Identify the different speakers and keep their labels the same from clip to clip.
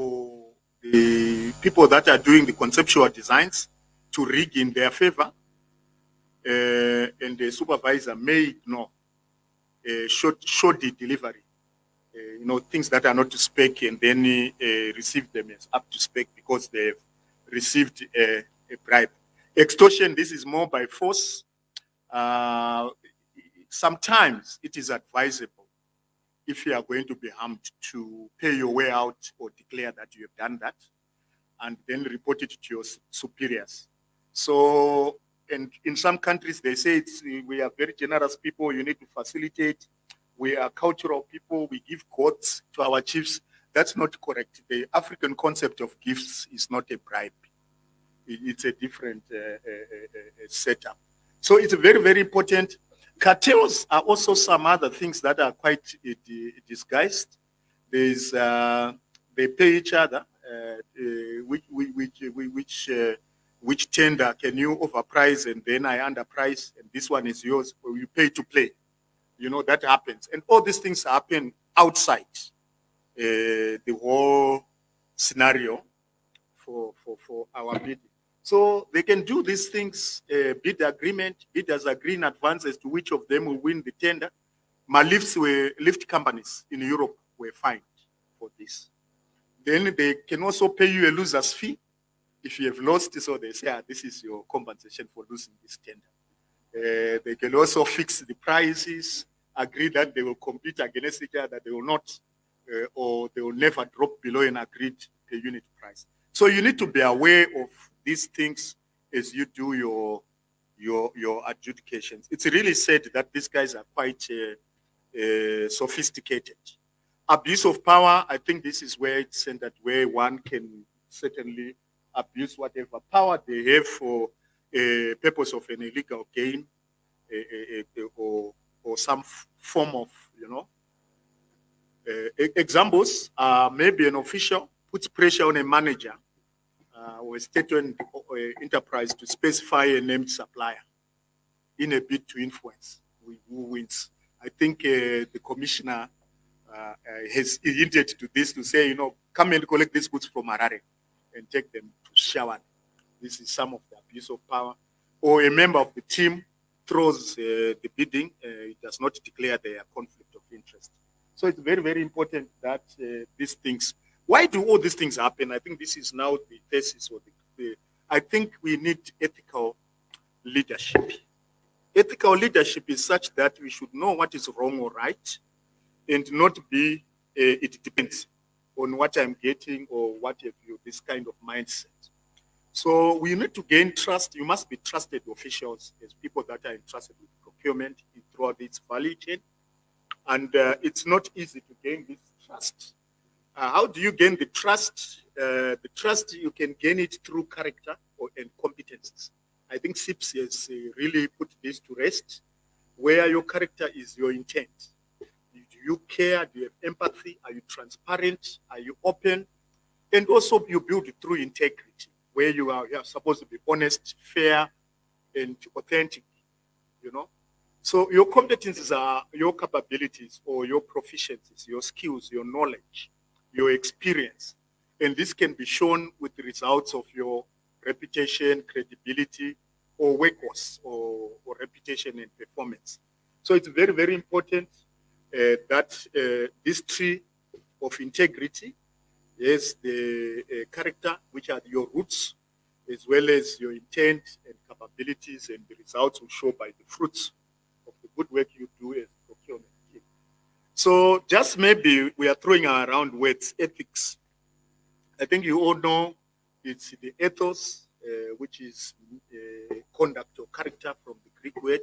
Speaker 1: for the people that are doing the conceptual designs to rig in their favor, and the supervisor may ignore shoddy delivery, things that are not to spec, and then receive them as up to spec because they've received a bribe. Extortion, this is more by force. Sometimes it is advisable, if you are going to be harmed, to pay your way out or declare that you have done that, and then report it to your superiors. So, and in some countries, they say we are very generous people, you need to facilitate. We are cultural people, we give quotes to our chiefs. That's not correct. The African concept of gifts is not a bribe. It's a different setup. So it's very, very important. Cartels are also some other things that are quite disguised. There's they pay each other. Which tender can you overprice, and then I underprice, and this one is yours, or you pay to play. That happens, and all these things happen outside the whole scenario for our bidding. So they can do these things, bid agreement, bidders agree in advance as to which of them will win the tender. Lift companies in Europe were fined for this. Then they can also pay you a loser's fee if you have lost, so they say, this is your compensation for losing this tender. They can also fix the prices, agree that they will compete against each other, they will not, or they will never drop below an agreed per unit price. So you need to be aware of these things as you do your adjudications. It's really said that these guys are quite sophisticated. Abuse of power, I think this is where it's centered, where one can certainly abuse whatever power they have for a purpose of an illegal gain, or some form of, examples are maybe an official puts pressure on a manager or a state-owned enterprise to specify a named supplier in a bid to influence who wins. I think the commissioner has hinted to this, to say, come and collect these goods from Harare and take them to Shawan. This is some of the abuse of power. Or a member of the team throws the bidding, it does not declare their conflict of interest. So it's very, very important that these things. Why do all these things happen? I think this is now the thesis or I think we need ethical leadership. Ethical leadership is such that we should know what is wrong or right, and not be, it depends on what I'm getting or what have you, this kind of mindset. So we need to gain trust. You must be trusted officials as people that are entrusted with procurement throughout its value chain. And it's not easy to gain this trust. How do you gain the trust? The trust, you can gain it through character and competencies. I think SIPS has really put this to rest, where your character is your intent. Do you care? Do you have empathy? Are you transparent? Are you open? And also you build it through integrity, where you are supposed to be honest, fair, and authentic, So your competencies are your capabilities or your proficiencies, your skills, your knowledge, your experience. And this can be shown with the results of your reputation, credibility, or workforce, or reputation and performance. So it's very, very important that this tree of integrity is the character, which are your roots, as well as your intent and capabilities, and the results will show by the fruits of the good work you do as procurement team. So just maybe we are throwing around words, ethics. I think you all know it's the ethos, which is conduct or character from the Greek word,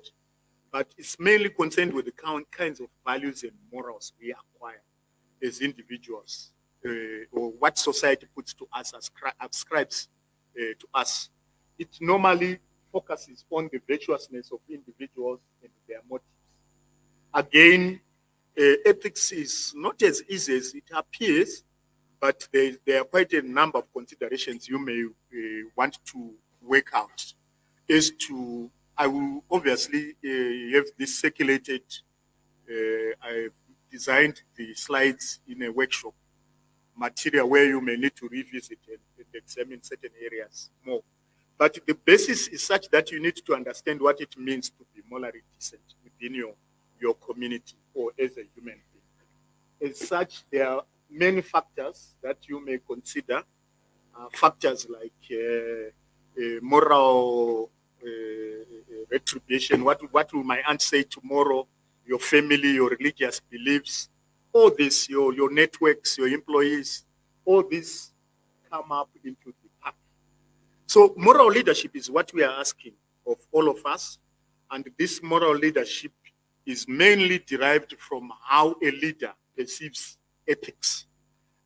Speaker 1: but it's mainly concerned with the kinds of values and morals we acquire as individuals, or what society puts to us, ascribes to us. It normally focuses on the virtuousness of individuals and their motives. Again, ethics is not as easy as it appears, but there are quite a number of considerations you may want to work out. I will obviously have this circulated. I've designed the slides in a workshop material where you may need to revisit and examine certain areas more. But the basis is such that you need to understand what it means to be morally decent within your community or as a human being. As such, there are many factors that you may consider. Factors like moral retribution. What will my aunt say tomorrow? Your family, your religious beliefs, all this, your networks, your employees, all this come up into the pack. So moral leadership is what we are asking of all of us. And this moral leadership is mainly derived from how a leader perceives ethics.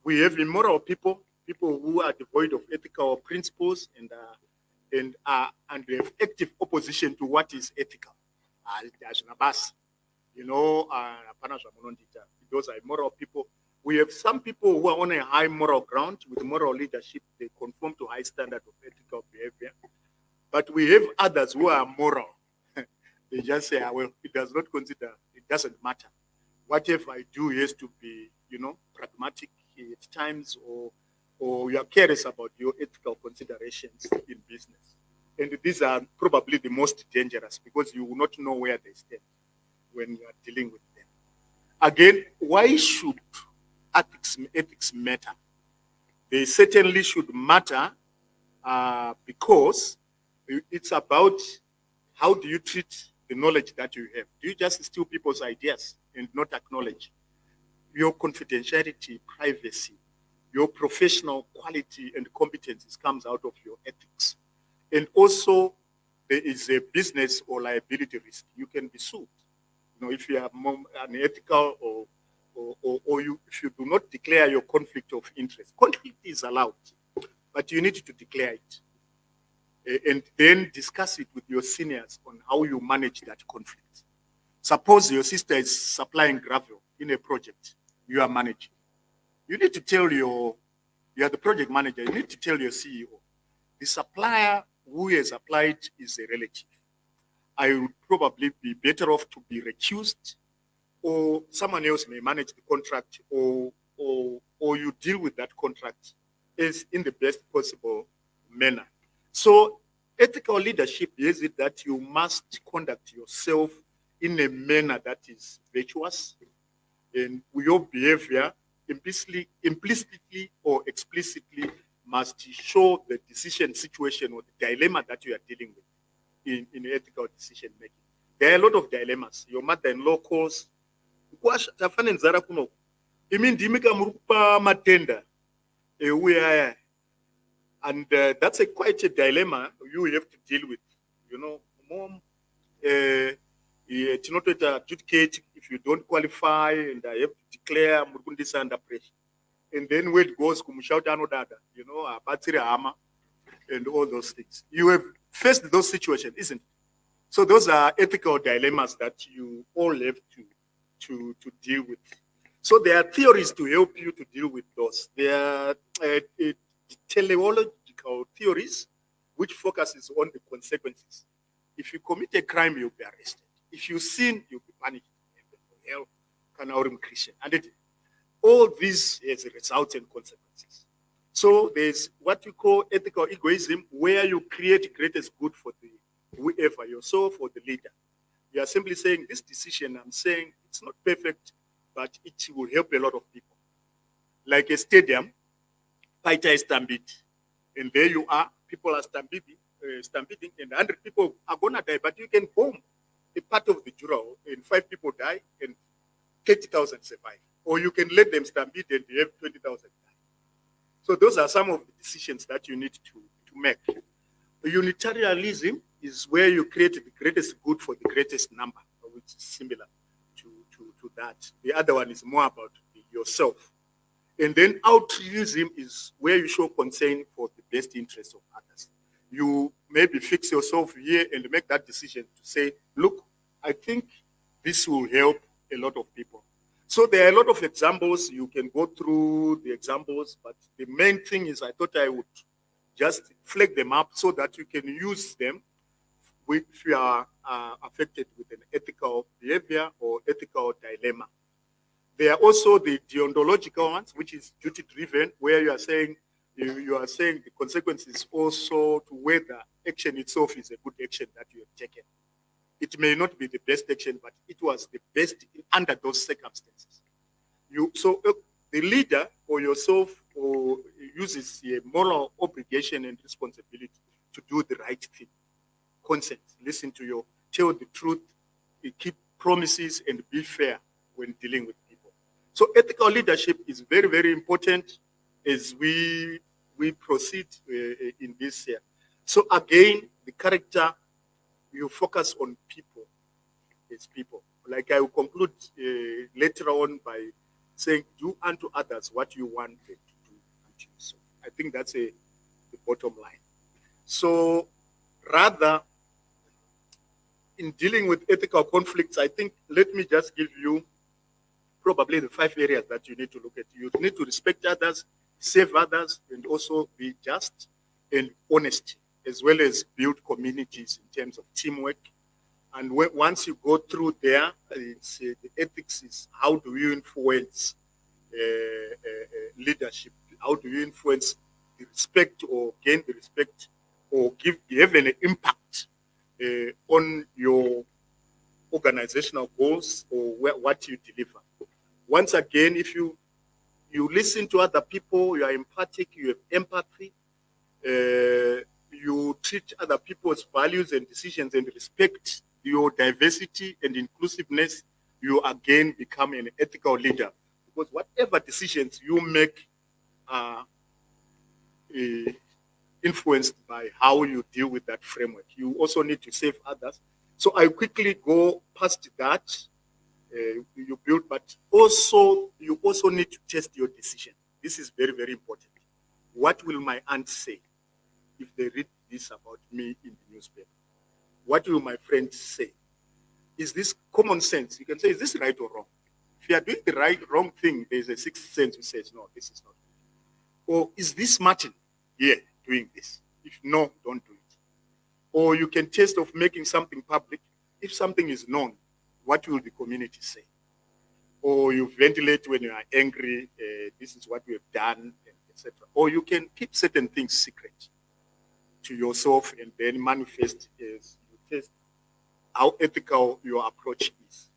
Speaker 1: We have immoral people who are devoid of ethical principles and they have active opposition to what is ethical. Those are immoral people. We have some people who are on a high moral ground with moral leadership. They conform to high standard of ethical behavior. But we have others who are moral. They just say, well, it does not consider, it doesn't matter. Whatever I do has to be, pragmatic at times, or you are careless about your ethical considerations in business. And these are probably the most dangerous because you will not know where they stand when you are dealing with them. Again, why should ethics matter? They certainly should matter because it's about how do you treat the knowledge that you have. Do you just steal people's ideas and not acknowledge your confidentiality, privacy, your professional quality and competencies comes out of your ethics. And also, there is a business or liability risk. You can be sued. If you are unethical or if you do not declare your conflict of interest. Conflict is allowed, but you need to declare it. And then discuss it with your seniors on how you manage that conflict. Suppose your sister is supplying gravel in a project you are managing. You need to tell you are the project manager, you need to tell your CEO, the supplier who has applied is a relative. I would probably be better off to be recused, or someone else may manage the contract, or you deal with that contract is in the best possible manner. So ethical leadership is it that you must conduct yourself in a manner that is virtuous, and your behavior implicitly or explicitly must show the decision situation or the dilemma that you are dealing with in ethical decision making. There are a lot of dilemmas. Your mother-in-law calls, and that's quite a dilemma you have to deal with. Mom, it's not to adjudicate if you don't qualify, and I have to declare Murundisa under pressure. And then where it goes, shout and all those things. You have faced those situations, isn't it? So those are ethical dilemmas that you all have to deal with. So there are theories to help you to deal with those. There are teleological theories which focuses on the consequences. If you commit a crime, you'll be arrested. If you sin, you'll be punished. And all these has results and consequences. So there's what we call ethical egoism, where you create greatest good for whoever, yourself or the leader. You are simply saying, this decision I'm saying, it's not perfect, but it will help a lot of people. Like a stadium, Paita is stampede. And there you are, people are stampeding, and 100 people are going to die, but you can bomb a part of the juror, and 5 people die, and 30,000 survive. Or you can let them stampede and they have 20,000 die. So those are some of the decisions that you need to make. Unitarianism is where you create the greatest good for the greatest number, which is similar to that. The other one is more about yourself. And then altruism is where you show concern for the best interests of others. You maybe fix yourself here and make that decision to say, look, I think this will help a lot of people. So there are a lot of examples. You can go through the examples, but the main thing is I thought I would just flag them up so that you can use them if you are affected with an ethical behavior or ethical dilemma. There are also the deontological ones, which is duty-driven, where you are saying the consequences also to whether action itself is a good action that you have taken. It may not be the best action, but it was the best under those circumstances. The leader or yourself or uses a moral obligation and responsibility to do the right thing. Consent, listen to your, tell the truth, keep promises, and be fair when dealing with people. So ethical leadership is very, very important as we proceed in this year. So again, the character, you focus on people as people. Like I will conclude later on by saying, do unto others what you want them to do unto you. So I think that's the bottom line. So rather, in dealing with ethical conflicts, I think, let me just give you probably the 5 areas that you need to look at. You need to respect others, save others, and also be just and honest, as well as build communities in terms of teamwork. And once you go through there, it's, the ethics is how do you influence leadership? How do you influence the respect or gain the respect or have an impact on your organizational goals or what you deliver? Once again, if you listen to other people, you are empathic, you have empathy, you treat other people's values and decisions and respect your diversity and inclusiveness, you again become an ethical leader. Because whatever decisions you make are influenced by how you deal with that framework. You also need to save others. So I quickly go past that. You build, but also you also need to test your decision. This is very, very important. What will my aunt say if they read this about me in the newspaper? What will my friends say? Is this common sense? You can say, is this right or wrong? If you are doing the wrong thing, there's a sixth sense who says, no, this is not. Or is this Martin here doing this? If no, don't do it. Or you can test of making something public. If something is known, what will the community say? Or you ventilate when you are angry, this is what we have done, etc. Or you can keep certain things secret to yourself and then manifest as you test how ethical your approach is.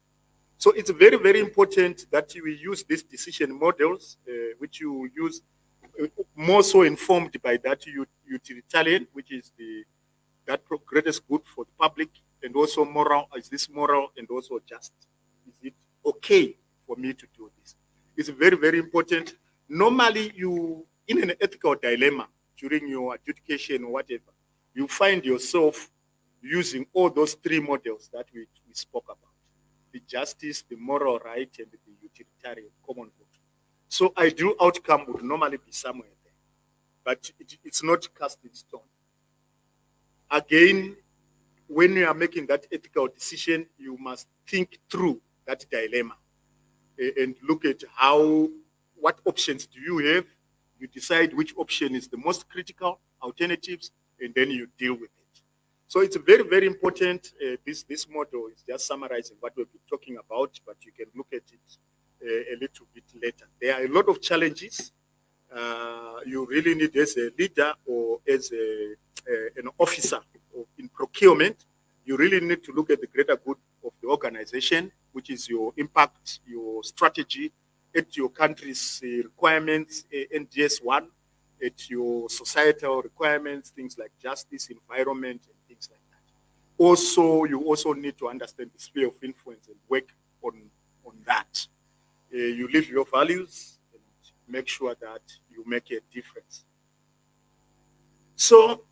Speaker 1: So it's very, very important that you use these decision models, which you use more so informed by that utilitarian, which is that greatest good for the public, and also moral. Is this moral and also just? Is it okay for me to do this? It's very, very important. Normally, you in an ethical dilemma during your adjudication or whatever, you find yourself using all those 3 models that we spoke about: the justice, the moral right, and the utilitarian common good. So ideal outcome would normally be somewhere there, but it's not cast in stone. Again, when you are making that ethical decision, you must think through that dilemma and look at what options do you have. You decide which option is the most critical, alternatives, and then you deal with it. So it's very, very important. This model is just summarizing what we've been talking about, but you can look at it a little bit later. There are a lot of challenges you really need as a leader or as an officer in procurement. You really need to look at the greater good of the organization, which is your impact, your strategy, at your country's requirements, NDS1, at your societal requirements, things like justice, environment, and things like that. Also, you also need to understand the sphere of influence and work on that. You live your values and make sure that you make a difference. So,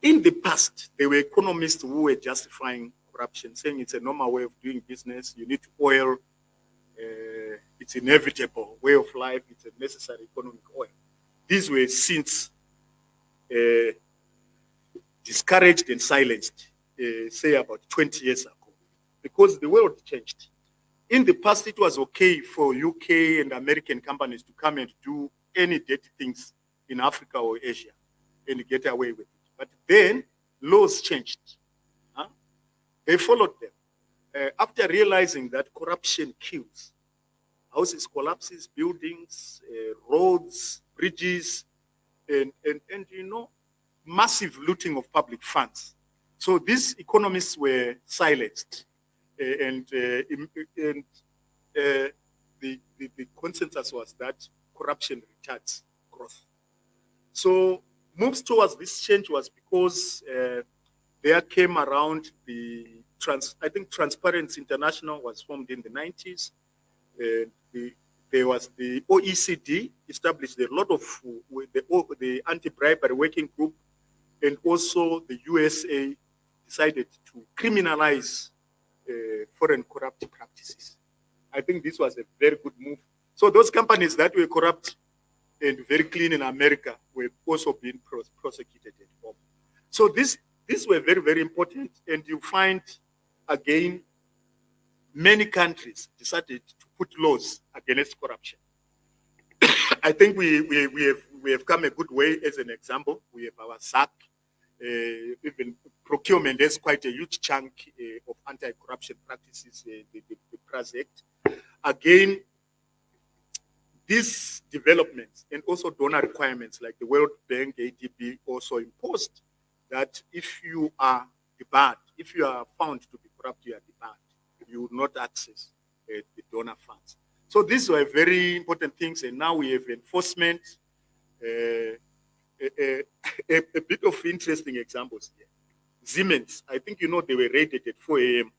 Speaker 1: in the past, there were economists who were justifying corruption, saying it's a normal way of doing business. You need to oil. It's inevitable way of life. It's a necessary economic oil. These were since discouraged and silenced, say about 20 years ago, because the world changed. In the past, it was okay for UK and American companies to come and do any dirty things in Africa or Asia and get away with it. But then laws changed. They followed them. After realizing that corruption kills, houses collapses, buildings, roads, bridges, and massive looting of public funds. So these economists were silenced, and the consensus was that corruption retards growth. So moves towards this change was because there came around I think Transparency International was formed in the 90s. There was the OECD established a lot of the anti-bribery working group, and also the USA decided to criminalize foreign corrupt practices. I think this was a very good move. So those companies that were corrupt and very clean in America were also being prosecuted at home. So these were very, very important. And you find, again, many countries decided to put laws against corruption. I think we have come a good way. As an example, we have our SAC. Even procurement has quite a huge chunk of anti-corruption practices, the PRAS Act. Again, these developments and also donor requirements like the World Bank, ADB also imposed that if you are debarred, if you are found to be corrupt, you are debarred. You will not access the donor funds. So these were very important things, and now we have enforcement. A bit of interesting examples here. Siemens, I think you know they were raided at 4 a.m.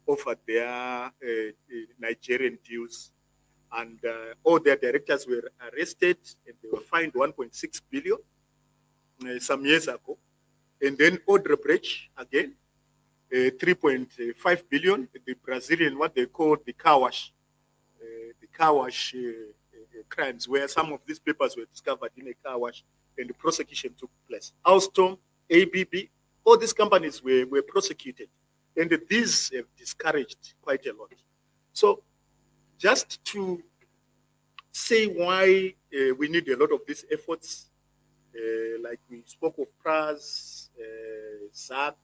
Speaker 1: over their Nigerian dues, and all their directors were arrested and they were fined 1.6 billion some years ago. And then Odebrecht again, 3.5 billion. The Brazilian, what they call the car wash crimes, where some of these papers were discovered in a car wash and the prosecution took place. Alstom, ABB, all these companies were prosecuted, and these have discouraged quite a lot. So just to say why we need a lot of these efforts, like we spoke of PRAS, SAC,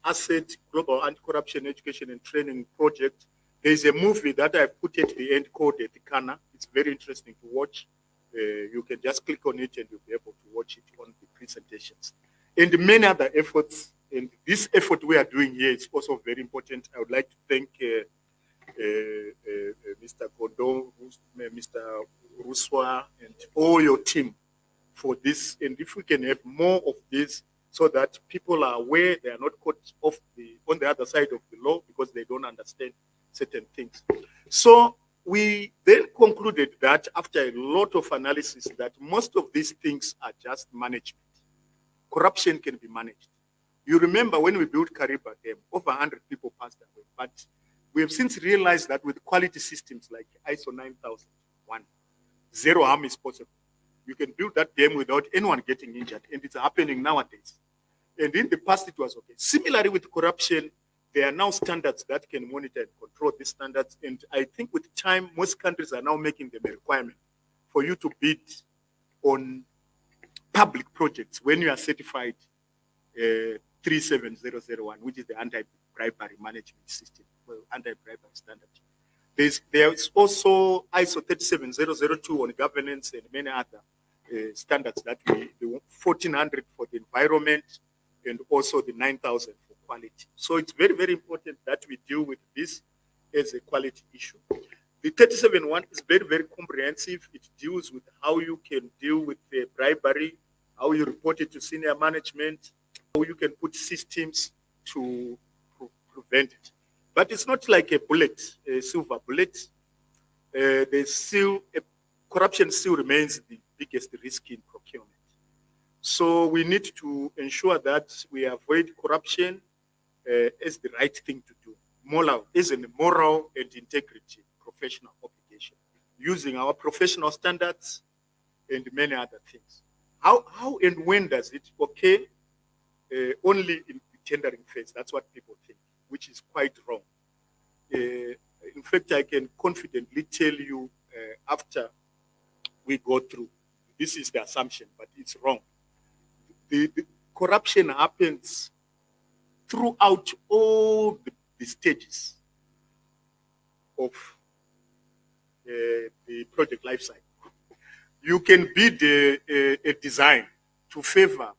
Speaker 1: ASSET, Global Anti-Corruption Education and Training Project. There's a movie that I've put at the end called Etikana. It's very interesting to watch. You can just click on it and you'll be able to watch it on the presentations. And many other efforts. And this effort we are doing here is also very important. I would like to thank Mr. Godon, Mr. Ruswa, and all your team for this. And if we can have more of this so that people are aware, they are not caught on the other side of the law because they don't understand certain things. So we then concluded that after a lot of analysis that most of these things are just management. Corruption can be managed. You remember when we built Kariba Dam, over 100 people passed away. But we have since realized that with quality systems like ISO 9001, zero harm is possible. You can build that dam without anyone getting injured, and it's happening nowadays. And in the past, it was okay. Similarly with corruption, there are now standards that can monitor and control these standards. And I think with time, most countries are now making them a requirement for you to bid on public projects when you are certified 37001, which is the anti-bribery management system, anti-bribery standard. There's also ISO 37002 on governance and many other standards that the 1400 for the environment and also the 9000 for quality. So it's very, very important that we deal with this as a quality issue. The 371 is very, very comprehensive. It deals with how you can deal with the bribery, how you report it to senior management, how you can put systems to prevent it. But it's not like a bullet, a silver bullet. There's still corruption still remains the biggest risk in procurement. So we need to ensure that we avoid corruption as the right thing to do. Moral is a moral and integrity professional obligation, using our professional standards and many other things. How and when does it okay? Only in the tendering phase. That's what people think, which is quite wrong. In fact, I can confidently tell you after we go through, this is the assumption, but it's wrong. The corruption happens throughout all the stages of the project lifecycle. You can bid a design to favor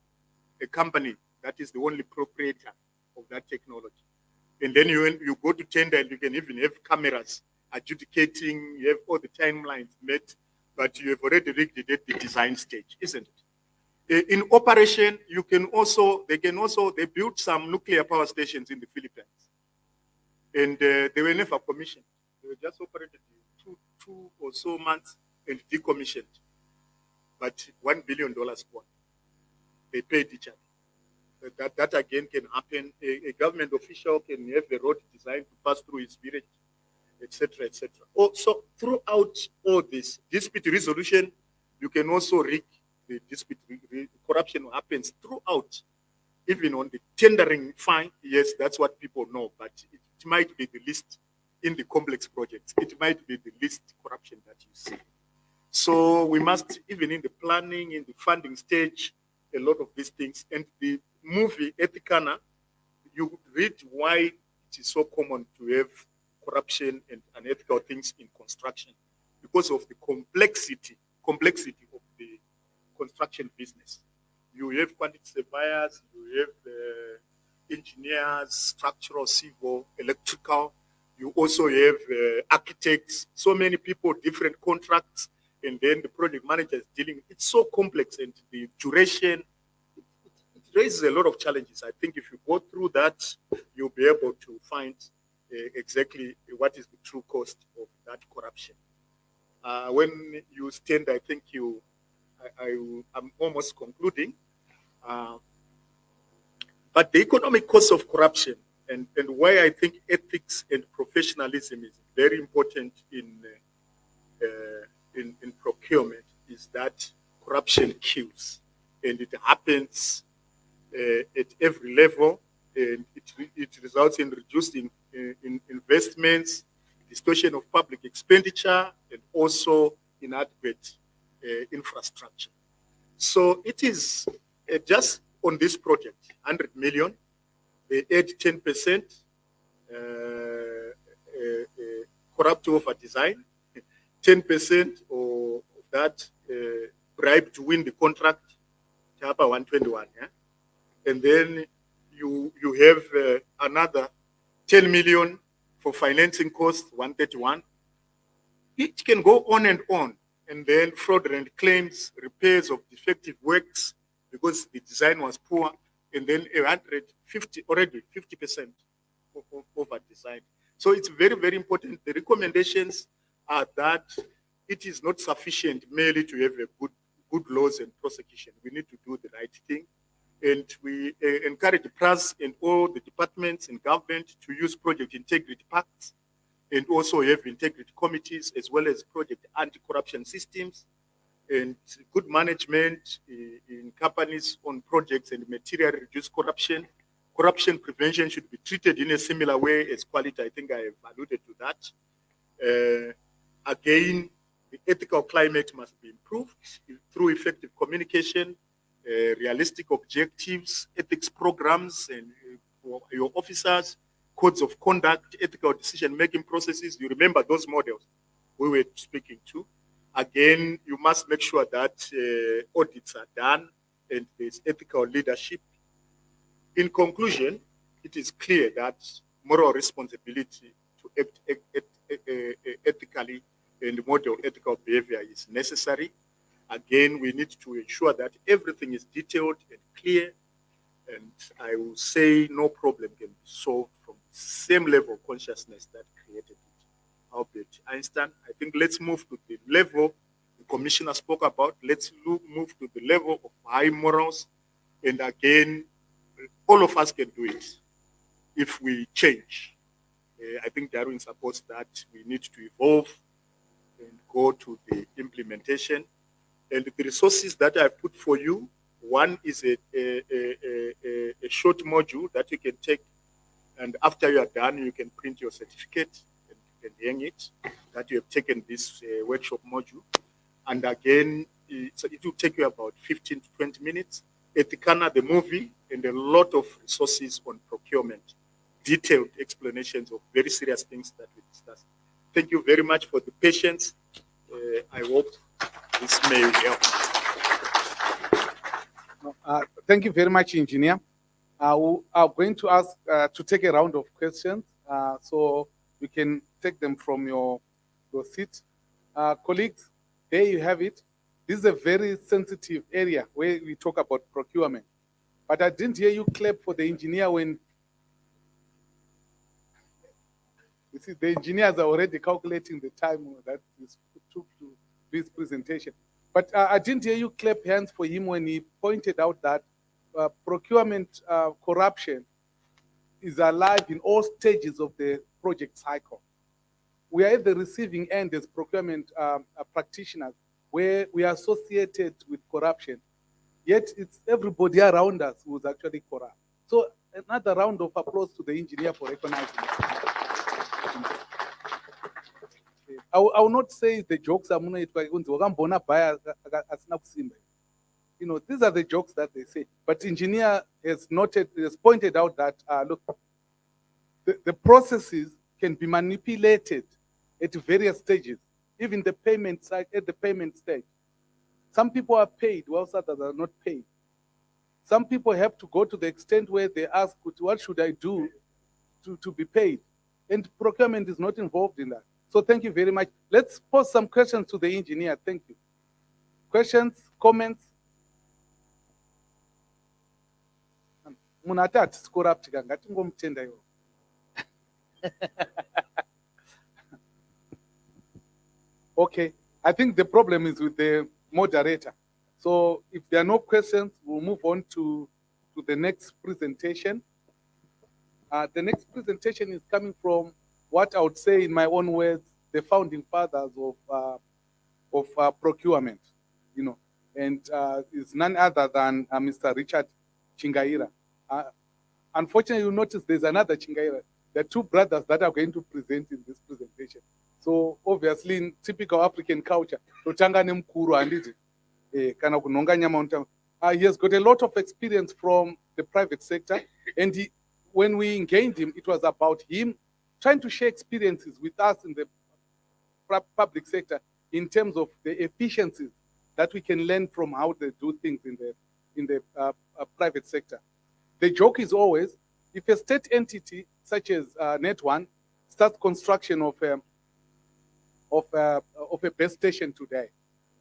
Speaker 1: a company that is the only proprietor of that technology. And then you go to tender, and you can even have cameras adjudicating, you have all the timelines met, but you have already rigged it at the design stage, isn't it? In operation, they built some nuclear power stations in the Philippines. And they were never commissioned. They were just operated two or so months and decommissioned. But $1 billion gone. They paid each other. That again can happen. A government official can have a road designed to pass through his village, etc., etc. So throughout all this dispute resolution, you can also rig the dispute. Corruption happens throughout, even on the tendering fine. Yes, that's what people know, but it might be the least in the complex projects. It might be the least corruption that you see. So we must, even in the planning, in the funding stage, a lot of these things. And the movie Ethicana, you read why it is so common to have corruption and unethical things in construction, because of the complexity of the construction business. You have quantity surveyors, you have engineers, structural, civil, electrical. You also have architects, so many people, different contracts, and then the project manager is dealing. It's so complex, and the duration, it raises a lot of challenges. I think if you go through that, you'll be able to find exactly what is the true cost of that corruption. When you stand, I think I'm almost concluding. But the economic cost of corruption, and why I think ethics and professionalism is very important in procurement, is that corruption kills, and it happens at every level, and it results in reduced in investments, distortion of public expenditure, and also inadequate infrastructure. So it is just on this project, 100 million, they add 10% corrupt over design, 10% of that bribe to win the contract, Chapa 121, yeah? And then you have another 10 million for financing costs, 131. It can go on, and then fraudulent claims, repairs of defective works because the design was poor, and then 150, already 50% over design. So it's very, very important. The recommendations are that it is not sufficient merely to have a good laws and prosecution. We need to do the right thing. And we encourage the press and all the departments and government to use project integrity pacts, and also have integrity committees, as well as project anti-corruption systems and good management in companies on projects, and materially reduce corruption. Corruption prevention should be treated in a similar way as quality. I think I have alluded to that. Again, the ethical climate must be improved through effective communication, realistic objectives, ethics programs, and your officers, codes of conduct, ethical decision-making processes. You remember those models we were speaking to. Again, you must make sure that audits are done and there's ethical leadership. In conclusion, it is clear that moral responsibility to act ethically and model ethical behavior is necessary. Again, we need to ensure that everything is detailed and clear, and I will say no problem can be solved from the same level of consciousness that created it. Albert Einstein. I think let's move to the level the commissioner spoke about. Let's move to the level of high morals, and again, all of us can do it if we change. I think Darwin supports that we need to evolve and go to the implementation. And the resources that I've put for you, one is a short module that you can take, and after you are done, you can print your certificate and you can hang it, that you have taken this workshop module. And again, it will take you about 15 to 20 minutes. Ethicana, the movie, and a lot of resources on procurement, detailed explanations of very serious things that we discussed. Thank you very much for the patience. I hope this may help.
Speaker 2: Thank you very much, Engineer. We are going to ask to take a round of questions, so you can take them from your seat. Colleagues, there you have it. This is a very sensitive area where we talk about procurement. But I didn't hear you clap for the engineer when, you see, the engineers are already calculating the time that it took to do this presentation. But I didn't hear you clap hands for him when he pointed out that procurement corruption is alive in all stages of the project cycle. We are at the receiving end as procurement practitioners, where we are associated with corruption. Yet it's everybody around us who's actually corrupt. So another round of applause to the engineer for recognizing that. I will not say the jokes are you know, these are the jokes that they say. But engineer has pointed out that, look, the processes can be manipulated at various stages, even the payment side, at the payment stage. Some people are paid, whilst others are not paid. Some people have to go to the extent where they ask, what should I do to be paid? And procurement is not involved in that. So thank you very much. Let's pose some questions to the engineer. Thank you. Questions, comments? Okay, I think the problem is with the moderator. So if there are no questions, we'll move on to the next presentation. The next presentation is coming from what I would say in my own words, the founding fathers of procurement, you know, and is none other than Mr. Richard Chingaira. Unfortunately, you notice there's another Chingaira. There are two brothers that are going to present in this presentation. So obviously, in typical African culture, he has got a lot of experience from the private sector, and when we engaged him, it was about him trying to share experiences with us in the public sector in terms of the efficiencies that we can learn from how they do things in the private sector. The joke is always, if a state entity such as Net1 starts construction of a base station today,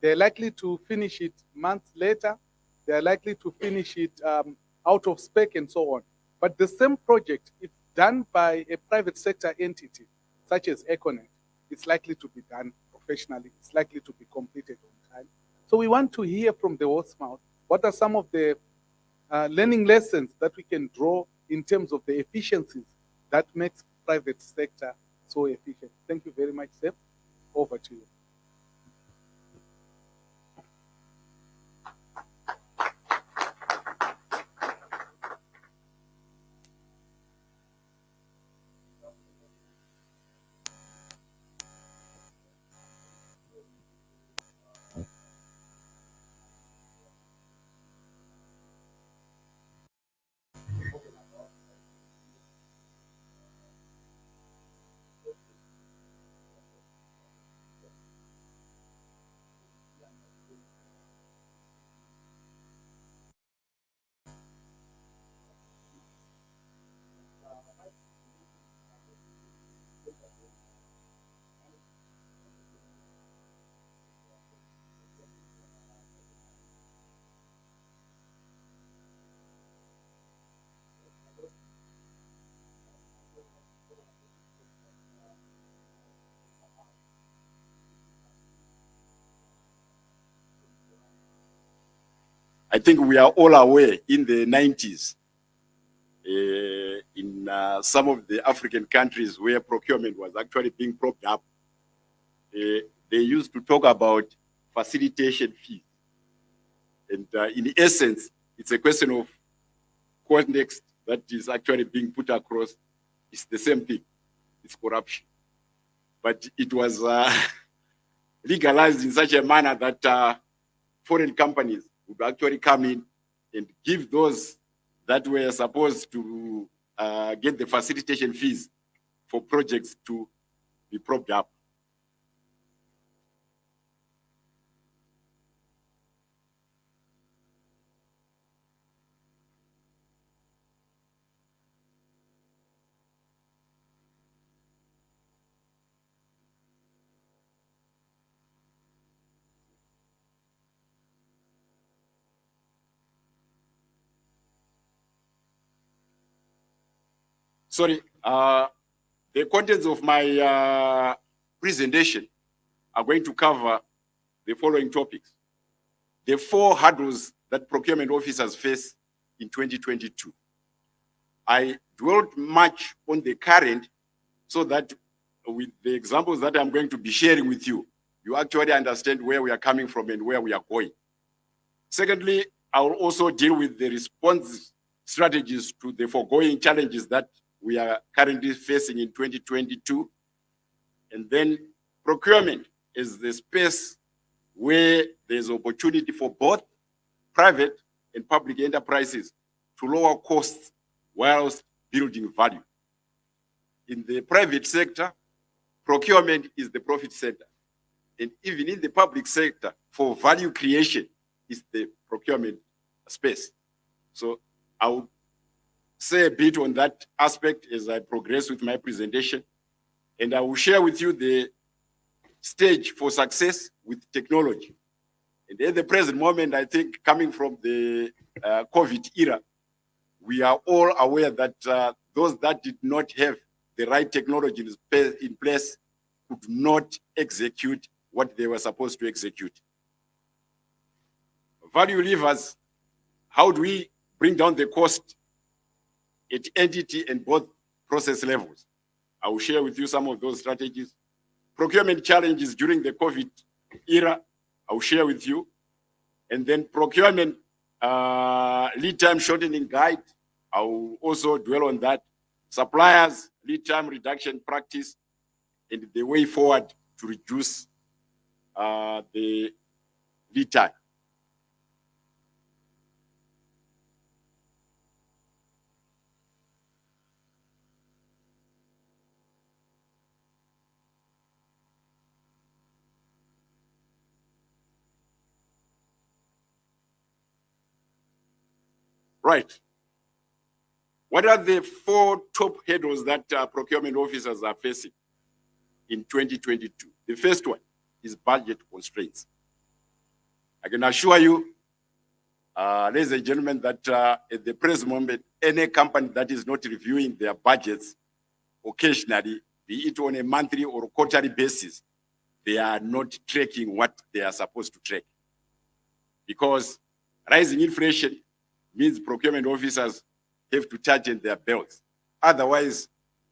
Speaker 2: they're likely to finish it months later. They're likely to finish it out of spec and so on. But the same project, if done by a private sector entity, such as Econet, it's likely to be done professionally. It's likely to be completed on time. So we want to hear from the horse's mouth, what are some of the learning lessons that we can draw in terms of the efficiencies that makes private sector so efficient. Thank you very much, Seth. Over to you.
Speaker 3: I think we are all aware in the 90s, in some of the African countries where procurement was actually being propped up, they used to talk about facilitation fees. And in essence, it's a question of context that is actually being put across. It's the same thing. It's corruption. But it was legalized in such a manner that foreign companies would actually come in and give those that were supposed to get the facilitation fees for projects to be propped up. Sorry, the contents of my presentation are going to cover the following topics. The 4 hurdles that procurement officers face in 2022. I dwelled much on the current so that with the examples that I'm going to be sharing with you, you actually understand where we are coming from and where we are going. Secondly, I will also deal with the response strategies to the foregoing challenges that we are currently facing in 2022. And then procurement is the space where there's opportunity for both private and public enterprises to lower costs whilst building value. In the private sector, procurement is the profit center. And even in the public sector, for value creation is the procurement space. So I will say a bit on that aspect as I progress with my presentation. And I will share with you the stage for success with technology. And at the present moment, I think coming from the COVID era, we are all aware that those that did not have the right technology in place could not execute what they were supposed to execute. Value levers, how do we bring down the cost at entity and both process levels? I will share with you some of those strategies. Procurement challenges during the COVID era, I will share with you. And then procurement lead time shortening guide, I will also dwell on that. Suppliers, lead time reduction practice, and the way forward to reduce the lead time. Right. What are the 4 top hurdles that procurement officers are facing in 2022? The first one is budget constraints. I can assure you, ladies and gentlemen, that at the present moment, any company that is not reviewing their budgets occasionally, be it on a monthly or quarterly basis, they are not tracking what they are supposed to track. Because rising inflation means procurement officers have to tighten their belts. Otherwise,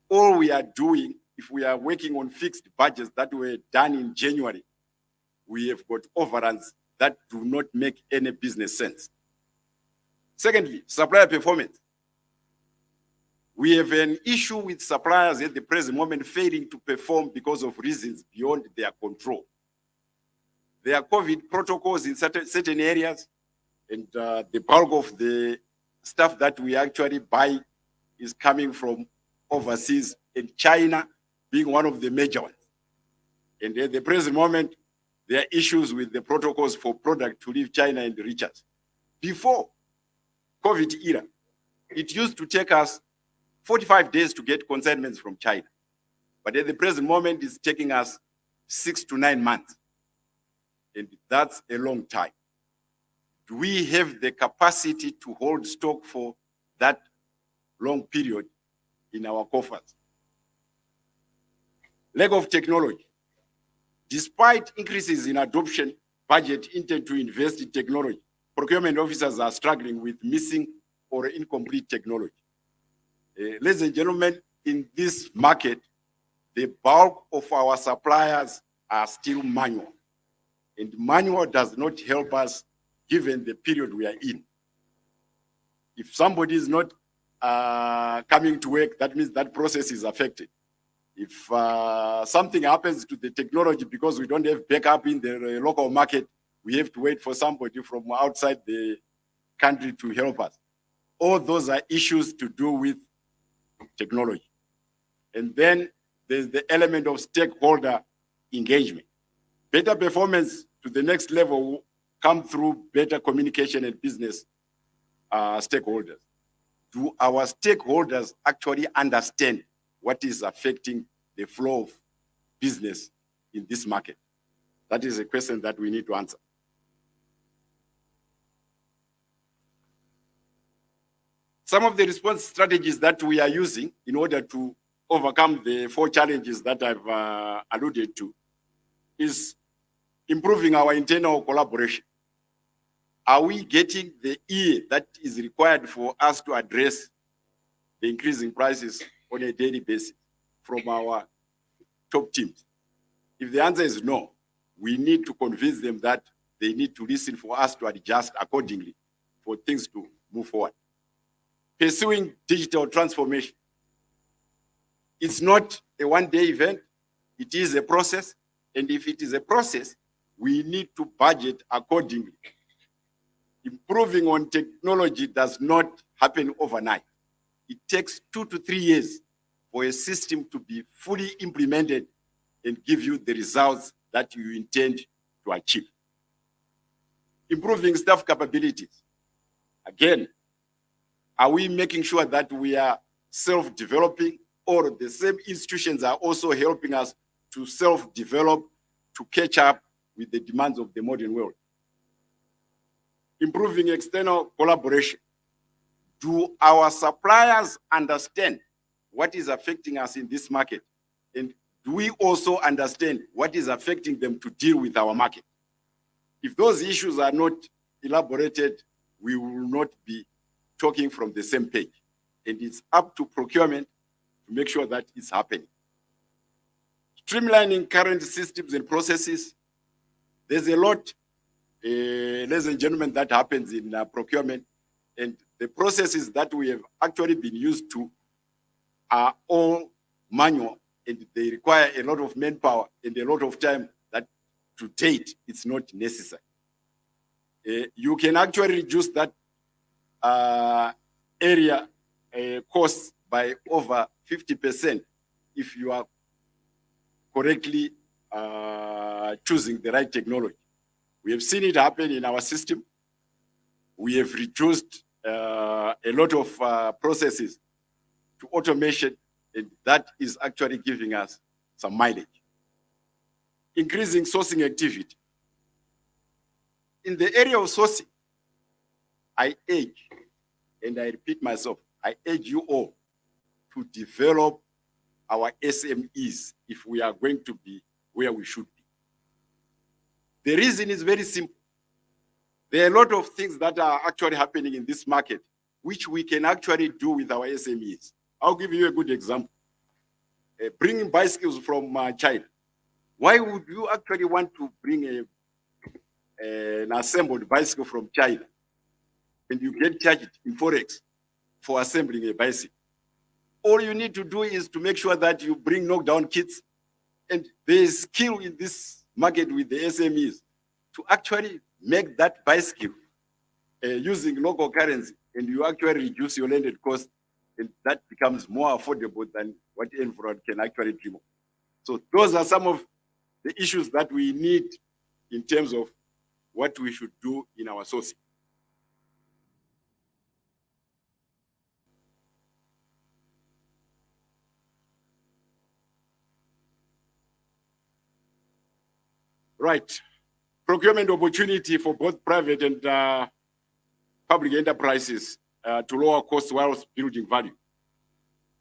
Speaker 3: all we are doing, if we are working on fixed budgets that were done in January, we have got overruns that do not make any business sense. Secondly, supplier performance. We have an issue with suppliers at the present moment failing to perform because of reasons beyond their control. There are COVID protocols in certain areas, and the bulk of the stuff that we actually buy is coming from overseas, and China being one of the major ones. And at the present moment, there are issues with the protocols for product to leave China and reach us. Before COVID era, it used to take us 45 days to get consignments from China. But at the present moment, it's taking us 6 to 9 months. And that's a long time. Do we have the capacity to hold stock for that long period in our coffers? Lack of technology. Despite increases in adoption, budget intend to invest in technology, procurement officers are struggling with missing or incomplete technology. Ladies and gentlemen, in this market, the bulk of our suppliers are still manual. And manual does not help us given the period we are in. If somebody is not coming to work, that means that process is affected. If something happens to the technology because we don't have backup in the local market, we have to wait for somebody from outside the country to help us. All those are issues to do with technology. And then there's the element of stakeholder engagement. Better performance to the next level will come through better communication and business stakeholders. Do our stakeholders actually understand what is affecting the flow of business in this market? That is a question that we need to answer. Some of the response strategies that we are using in order to overcome the 4 challenges that I've alluded to is improving our internal collaboration. Are we getting the ear that is required for us to address the increasing prices on a daily basis from our top teams? If the answer is no, we need to convince them that they need to listen for us to adjust accordingly for things to move forward. Pursuing digital transformation. It's not a one-day event. It is a process. And if it is a process, we need to budget accordingly. Improving on technology does not happen overnight. It takes 2 to 3 years for a system to be fully implemented and give you the results that you intend to achieve. Improving staff capabilities. Again, are we making sure that we are self-developing, or the same institutions are also helping us to self-develop to catch up with the demands of the modern world? Improving external collaboration. Do our suppliers understand what is affecting us in this market? And do we also understand what is affecting them to deal with our market? If those issues are not elaborated, we will not be talking from the same page. And it's up to procurement to make sure that it's happening. Streamlining current systems and processes. There's a lot, ladies and gentlemen, that happens in procurement. And the processes that we have actually been used to are all manual, and they require a lot of manpower and a lot of time that to date it's not necessary. You can actually reduce that area cost by over 50% if you are correctly choosing the right technology. We have seen it happen in our system. We have reduced a lot of processes to automation, and that is actually giving us some mileage. Increasing sourcing activity. In the area of sourcing, I urge, and I repeat myself, I urge you all to develop our SMEs if we are going to be where we should be. The reason is very simple. There are a lot of things that are actually happening in this market, which we can actually do with our SMEs. I'll give you a good example. Bringing bicycles from China. Why would you actually want to bring an assembled bicycle from China and you get charged in Forex for assembling a bicycle? All you need to do is to make sure that you bring knockdown kits, and there is skill in this market with the SMEs to actually make that bicycle using local currency, and you actually reduce your landed cost, and that becomes more affordable than what everyone can actually dream of. So those are some of the issues that we need in terms of what we should do in our sourcing. Right. Procurement opportunity for both private and public enterprises to lower costs whilst building value.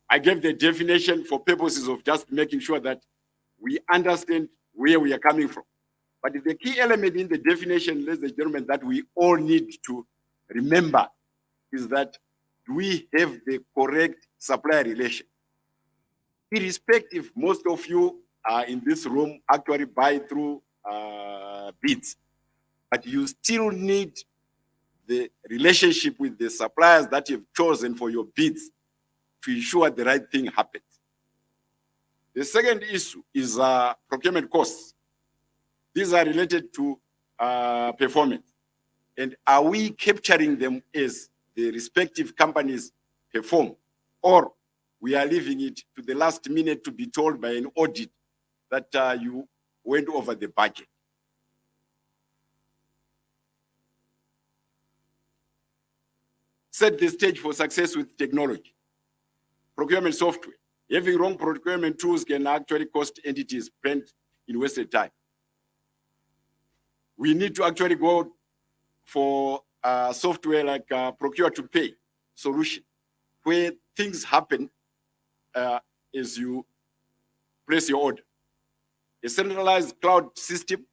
Speaker 3: I gave the definition for purposes of just making sure that we understand where we are coming from. But the key element in the definition, ladies and gentlemen, that we all need to remember is that we have the correct supplier relation. Irrespective, most of you in this room actually buy through bids, but you still need the relationship with the suppliers that you've chosen for your bids to ensure the right thing happens. The second issue is procurement costs. These are related to performance. And are we capturing them as the respective companies perform, or we are leaving it to the last minute to be told by an audit that you went over the budget? Set the stage for success with technology. Procurement software. Having wrong procurement tools can actually cost entities spent in wasted time. We need to actually go for software like procure to pay solution where things happen as you place your order. A centralized cloud system,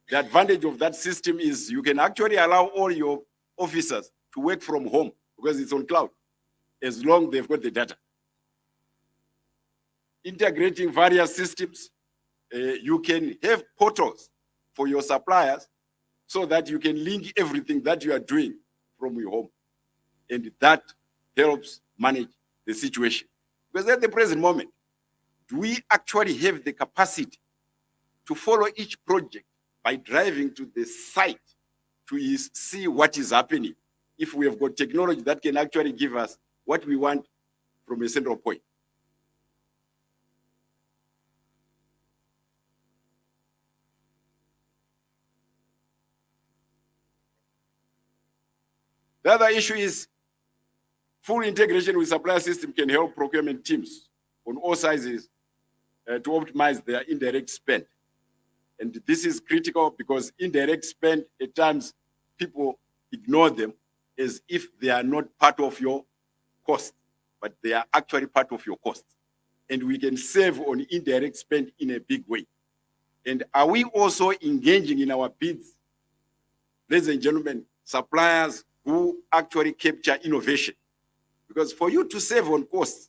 Speaker 3: the advantage of that system is you can actually allow all your officers to work from home because it's on cloud, as long as they've got the data. Integrating various systems, you can have portals for your suppliers so that you can link everything that you are doing from your home. And that helps manage the situation. Because at the present moment, do we actually have the capacity to follow each project by driving to the site to see what is happening if we have got technology that can actually give us what we want from a central point? The other issue is full integration with supplier system can help procurement teams on all sizes to optimize their indirect spend. And this is critical because indirect spend, at times, people ignore them as if they are not part of your cost, but they are actually part of your cost. And we can save on indirect spend in a big way. And are we also engaging in our bids, ladies and gentlemen, suppliers who actually capture innovation? Because for you to save on costs,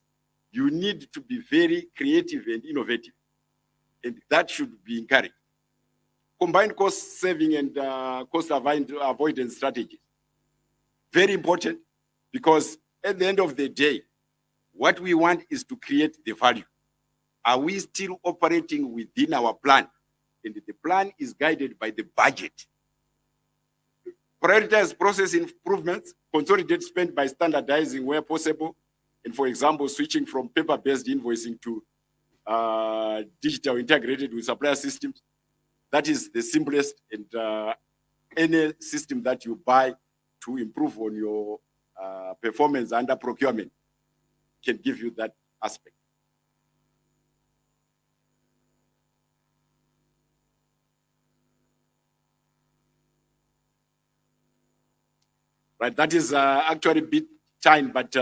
Speaker 3: you need to be very creative and innovative. And that should be encouraged. Combined cost saving and cost avoidance strategies. Very important, because at the end of the day, what we want is to create the value. Are we still operating within our plan? And the plan is guided by the budget. Prioritize process improvements, consolidate spend by standardizing where possible, and for example, switching from paper-based invoicing to digital integrated with supplier systems. That is the simplest, and any system that you buy to improve on your performance under procurement can give you that aspect. Right, that is actually a bit time, but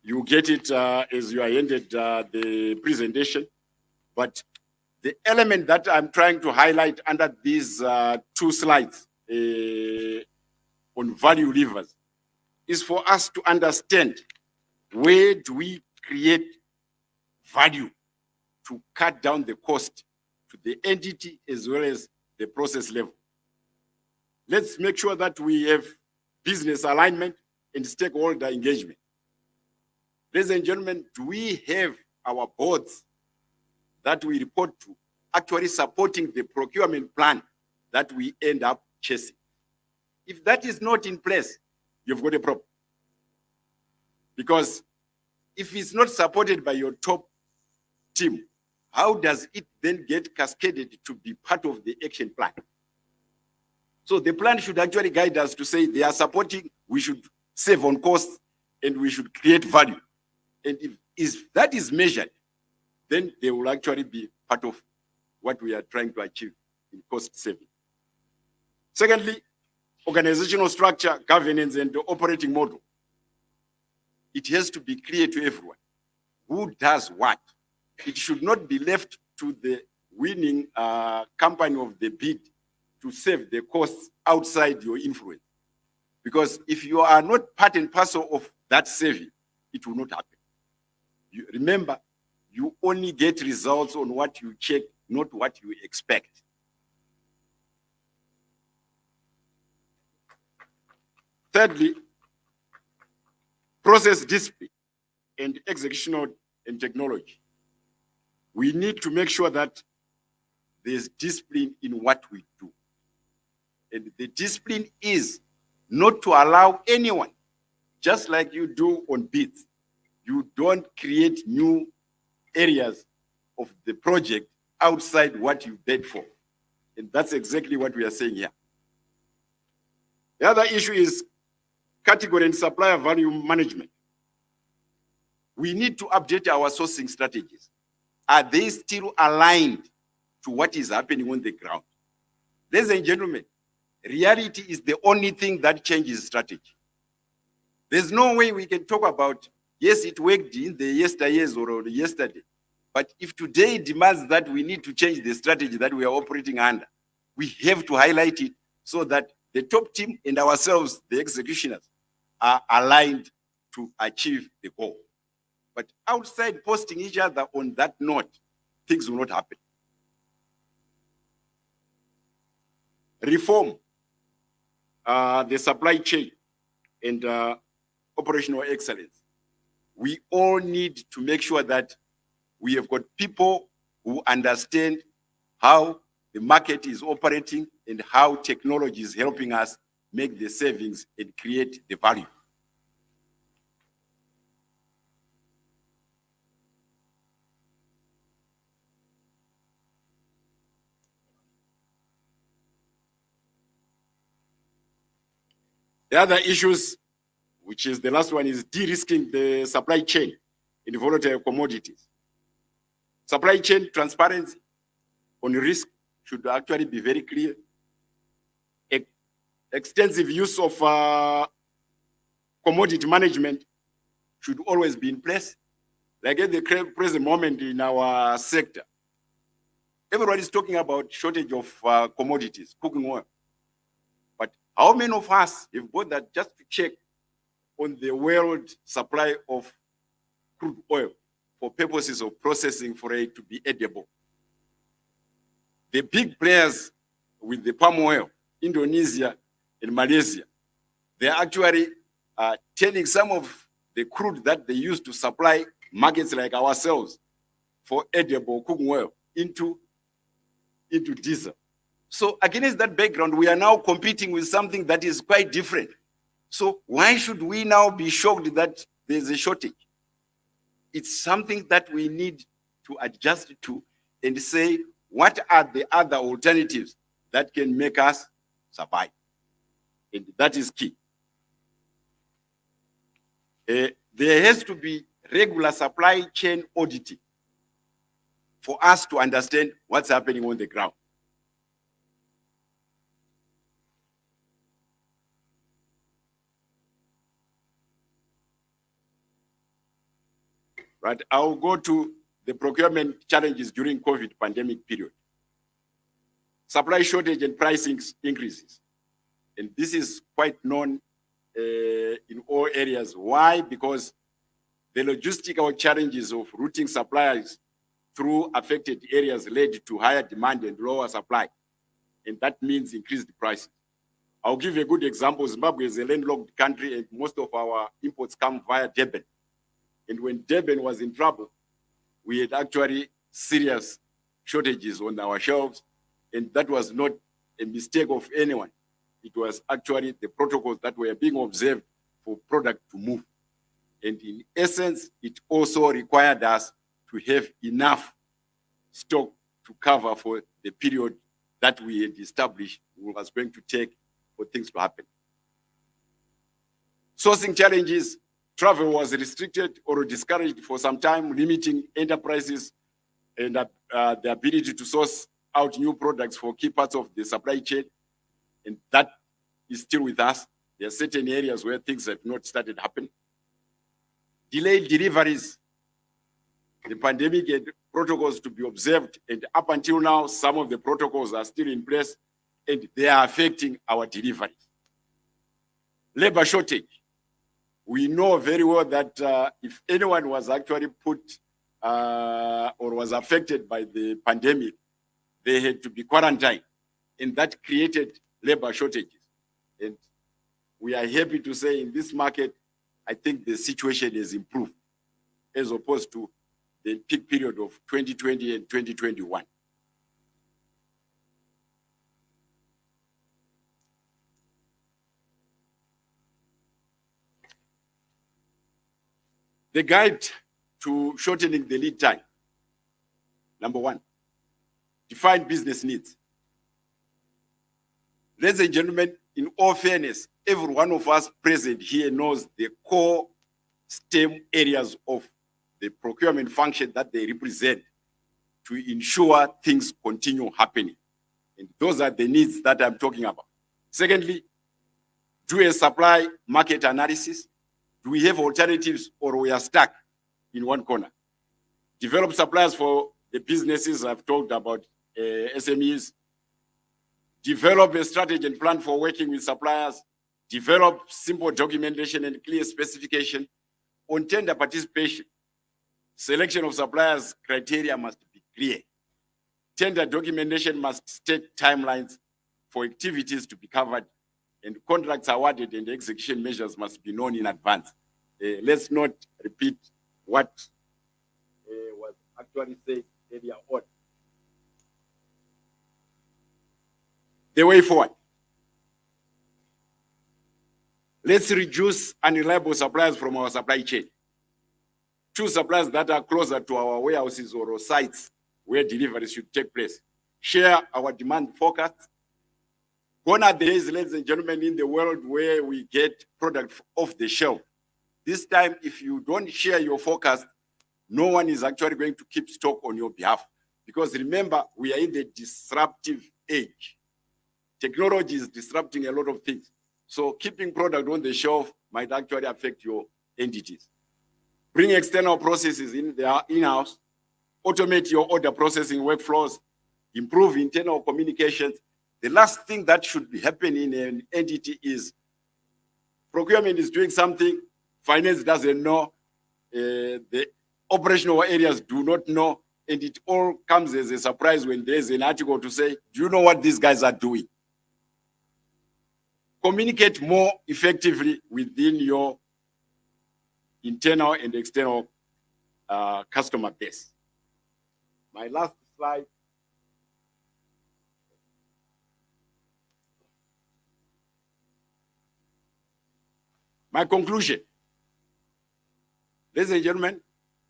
Speaker 3: you get it as you are ended the presentation. But the element that I'm trying to highlight under these two slides on value levers is for us to understand where do we create value to cut down the cost to the entity as well as the process level. Let's make sure that we have business alignment and stakeholder engagement. Ladies and gentlemen, do we have our boards that we report to actually supporting the procurement plan that we end up chasing? If that is not in place, you've got a problem. Because if it's not supported by your top team, how does it then get cascaded to be part of the action plan? So the plan should actually guide us to say they are supporting, we should save on costs, and we should create value. And if that is measured, then they will actually be part of what we are trying to achieve in cost saving. Secondly, organizational structure, governance, and the operating model. It has to be clear to everyone who does what. It should not be left to the winning company of the bid to save the costs outside your influence. Because if you are not part and parcel of that saving, it will not happen. Remember, you only get results on what you check, not what you expect. Thirdly, process discipline and executional and technology. We need to make sure that there's discipline in what we do. And the discipline is not to allow anyone, just like you do on bids, you don't create new areas of the project outside what you bid for. And that's exactly what we are saying here. The other issue is category and supplier value management. We need to update our sourcing strategies. Are they still aligned to what is happening on the ground? Ladies and gentlemen, reality is the only thing that changes strategy. There's no way we can talk about Yes, it worked in the yesteryears or yesterday. But if today demands that we need to change the strategy that we are operating under, we have to highlight it so that the top team and ourselves, the executioners, are aligned to achieve the goal. But outside posting each other on that note, things will not happen. Reform the supply chain and operational excellence. We all need to make sure that we have got people who understand how the market is operating and how technology is helping us make the savings and create the value. The other issues, which is the last one, is de-risking the supply chain in volatile commodities. Supply chain transparency on risk should actually be very clear. Extensive use of commodity management should always be in place. Like at the present moment in our sector, everyone is talking about shortage of commodities, cooking oil. But how many of us have got that just to check on the world supply of crude oil for purposes of processing for it to be edible? The big players with the palm oil, Indonesia and Malaysia, they are actually turning some of the crude that they use to supply markets like ourselves for edible cooking oil into diesel. So against that background, we are now competing with something that is quite different. So why should we now be shocked that there's a shortage? It's something that we need to adjust to and say, what are the other alternatives that can make us survive? And that is key. There has to be regular supply chain auditing for us to understand what's happening on the ground. Right, I'll go to the procurement challenges during COVID pandemic period. Supply shortage and pricing increases. And this is quite known in all areas. Why? Because the logistical challenges of routing supplies through affected areas led to higher demand and lower supply. And that means increased prices. I'll give you a good example. Zimbabwe is a landlocked country and most of our imports come via Durban. And when Durban was in trouble, we had actually serious shortages on our shelves. And that was not a mistake of anyone. It was actually the protocols that were being observed for product to move. And in essence, it also required us to have enough stock to cover for the period that we had established was going to take for things to happen. Sourcing challenges, travel was restricted or discouraged for some time, limiting enterprises and the ability to source out new products for key parts of the supply chain. And that is still with us. There are certain areas where things have not started happening. Delayed deliveries. The pandemic had protocols to be observed, and up until now, some of the protocols are still in place, and they are affecting our deliveries. Labor shortage. We know very well that if anyone was actually put or was affected by the pandemic, they had to be quarantined, and that created labor shortages. And we are happy to say in this market, I think the situation has improved as opposed to the peak period of 2020 and 2021. The guide to shortening the lead time. Number one, define business needs. Ladies and gentlemen, in all fairness, every one of us present here knows the core STEM areas of the procurement function that they represent to ensure things continue happening. And those are the needs that I'm talking about. Secondly, do a supply market analysis. Do we have alternatives, or we are stuck in one corner? Develop suppliers for the businesses I've talked about, SMEs. Develop a strategy and plan for working with suppliers. Develop simple documentation and clear specification on tender participation. Selection of suppliers criteria must be clear. Tender documentation must state timelines for activities to be covered, and contracts awarded and execution measures must be known in advance. Let's not repeat what was actually said earlier on. The way forward. Let's reduce unreliable suppliers from our supply chain. Choose suppliers that are closer to our warehouses or sites where deliveries should take place. Share our demand forecasts. Gone are the days, ladies and gentlemen, in the world where we get product off the shelf. This time, if you don't share your forecast, no one is actually going to keep stock on your behalf. Because remember, we are in the disruptive age. Technology is disrupting a lot of things. So keeping product on the shelf might actually affect your entities. Bring external processes in-house, automate your order processing workflows, improve internal communications. The last thing that should be happening in an entity is procurement is doing something, finance doesn't know, the operational areas do not know, and it all comes as a surprise when there's an article to say, do you know what these guys are doing? Communicate more effectively within your internal and external customer base. My last slide. My conclusion. Ladies and gentlemen,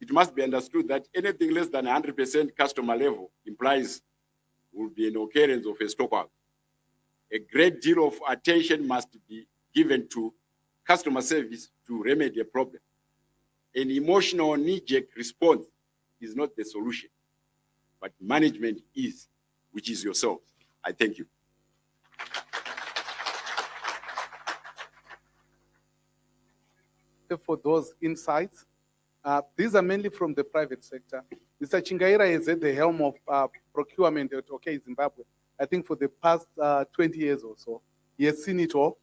Speaker 3: it must be understood that anything less than 100% customer level implies will be an occurrence of a stockout. A great deal of attention must be given to customer service to remedy a problem. An emotional knee-jerk response is not the solution, but management is, which is yourself. I thank you.
Speaker 2: For those insights, these are mainly from the private sector. Mr. Chingaira is at the helm of procurement at OK Zimbabwe. I think for the past 20 years or so, he has seen it all.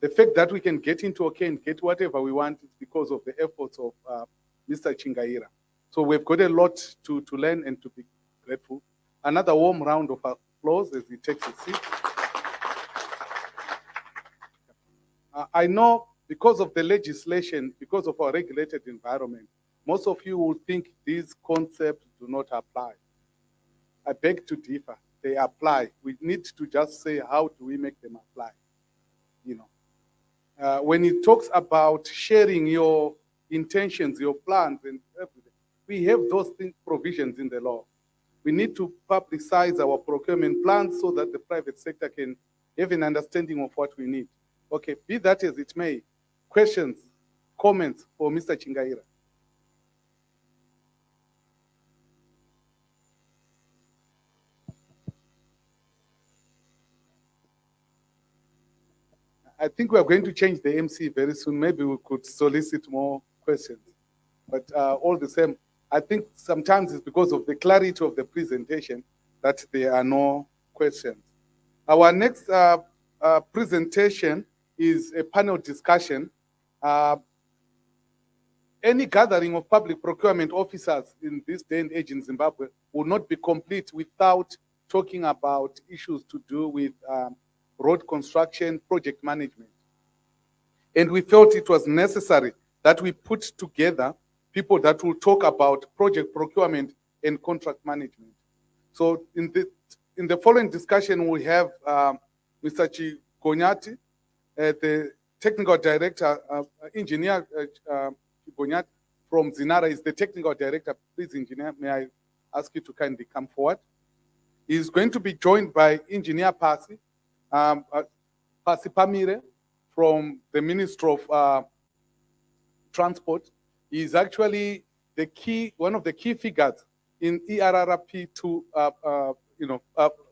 Speaker 2: The fact that we can get into OK and get whatever we want is because of the efforts of Mr. Chingaira. So we've got a lot to learn and to be grateful. Another warm round of applause as he takes a seat. I know because of the legislation, because of our regulated environment, most of you will think these concepts do not apply. I beg to differ. They apply. We need to just say, how do we make them apply? You know, when it talks about sharing your intentions, your plans, and everything, we have those provisions in the law. We need to publicize our procurement plans so that the private sector can have an understanding of what we need. Okay, be that as it may, questions, comments for Mr. Chingaira? I think we are going to change the MC very soon. Maybe we could solicit more questions. But all the same, I think sometimes it's because of the clarity of the presentation that there are no questions. Our next presentation is a panel discussion. Any gathering of public procurement officers in this day and age in Zimbabwe will not be complete without talking about issues to do with road construction, project management. And we felt it was necessary that we put together people that will talk about project procurement and contract management. So in the following discussion, we have Mr. Chigonyati, the technical director, engineer Chigonyati from Zinara is the technical director. Please, engineer, may I ask you to kindly come forward? He's going to be joined by engineer Pasi Pamire from the Ministry of Transport. He is actually one of the key figures in ERRP to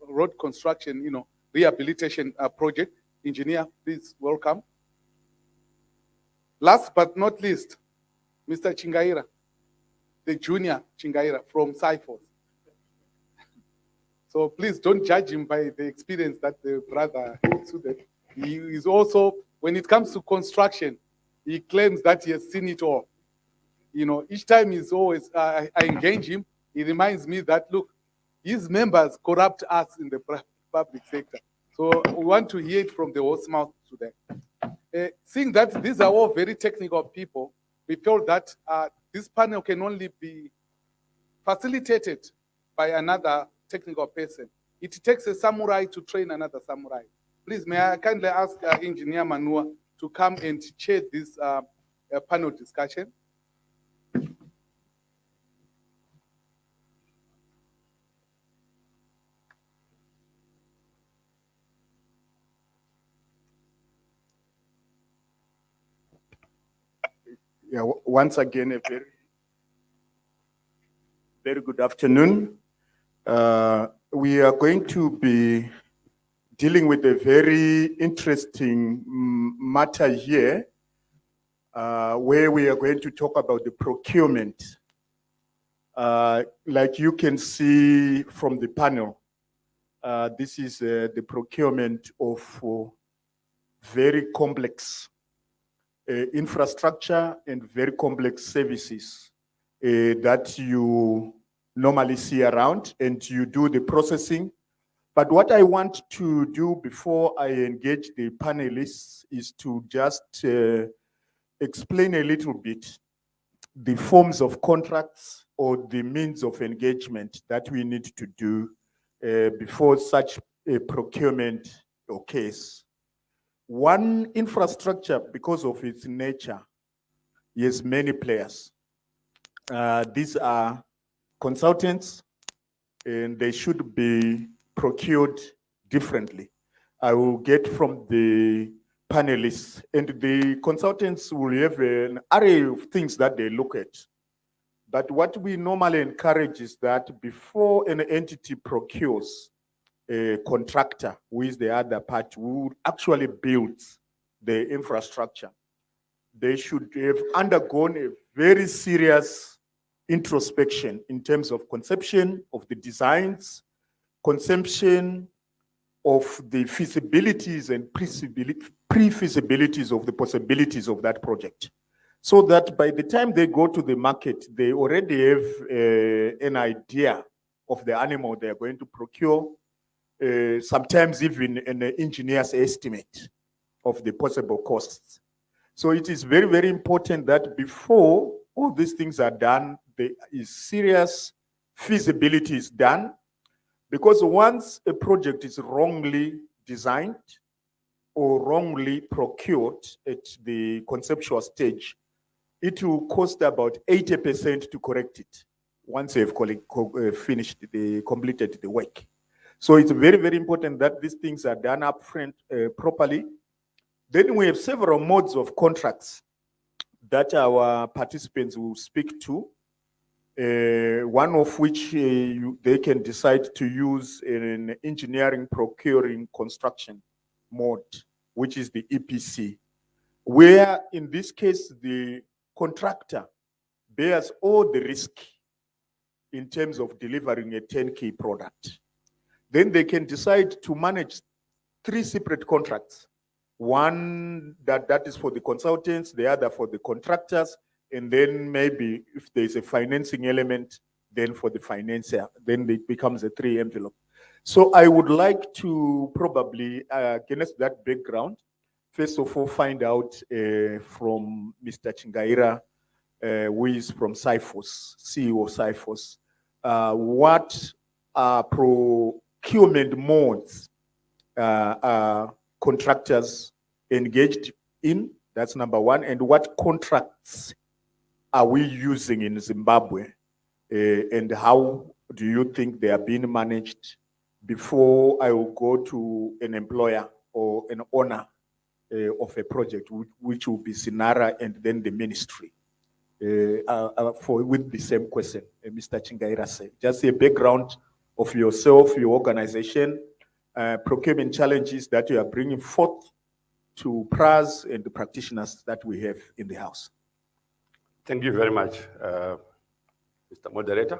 Speaker 2: road construction, rehabilitation project. Engineer, please welcome. Last but not least, Mr. Chingaira, the junior Chingaira from Cyphos. So please don't judge him by the experience that the brother exuded. He is also, when it comes to construction, he claims that he has seen it all. You know, each time he's always, I engage him, he reminds me that, look, his members corrupt us in the public sector. So we want to hear it from the horse mouth today. Seeing that these are all very technical people, we felt that this panel can only be facilitated by another technical person. It takes a samurai to train another samurai. Please, may I kindly ask Engineer Manua to come and chair this panel discussion.
Speaker 1: Yeah, once again, a very good afternoon. We are going to be dealing with a very interesting matter here, where we are going to talk about the procurement. Like you can see from the panel, this is the procurement of very complex infrastructure and very complex services that you normally see around, and you do the processing. But what I want to do before I engage the panelists is to just explain a little bit the forms of contracts or the means of engagement that we need to do before such a procurement occurs. One, infrastructure, because of its nature, has many players. These are consultants, and they should be procured differently. I will get from the panelists, and the consultants will have an array of things that they look at. But what we normally encourage is that before an entity procures a contractor, who is the other party, who would actually build the infrastructure, they should have undergone a very serious introspection in terms of conception of the designs, conception of the feasibilities and pre-feasibilities of the possibilities of that project. So that by the time they go to the market, they already have an idea of the animal they are going to procure, sometimes even an engineer's estimate of the possible costs. So it is very, very important that before all these things are done, there is serious feasibility is done, because once a project is wrongly designed or wrongly procured at the conceptual stage, it will cost about 80% to correct it once they've completed the work. So it's very, very important that these things are done upfront properly. Then we have several modes of contracts that our participants will speak to, one of which they can decide to use in engineering, procuring, construction mode, which is the EPC, where in this case, the contractor bears all the risk in terms of delivering a turnkey product. Then they can decide to manage 3 separate contracts. One that is for the consultants, the other for the contractors, and then maybe if there's a financing element, then for the financier, then it becomes a 3 envelope. So I would like to probably, against that background, first of all, find out from Mr. Chingaira, who is from Cyphos, CEO of Cyphos, what are procurement modes contractors engaged in? That's number one. And what contracts are we using in Zimbabwe? And how do you think they are being managed before I will go to an employer or an owner of a project, which will be Sinara and then the ministry? With the same question, Mr. Chingaira said. Just a background of yourself, your organization, procurement challenges that you are bringing forth to pras and the practitioners that we have in the house.
Speaker 4: Thank you very much, Mr. Moderator.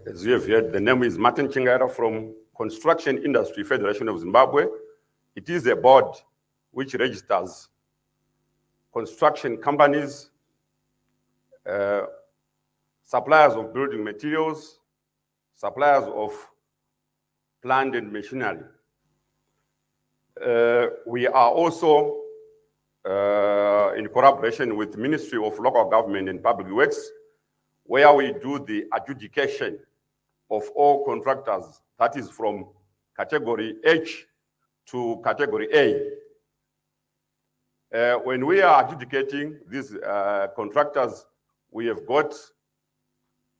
Speaker 4: As you have heard, the name is Martin Chingara from Construction Industry Federation of Zimbabwe. It is a board which registers construction companies, suppliers of building materials, suppliers of plant and machinery. We are also in collaboration with the Ministry of Local Government and Public Works, where we do the adjudication of all contractors, that is from category H to category A. When we are adjudicating these contractors, we have got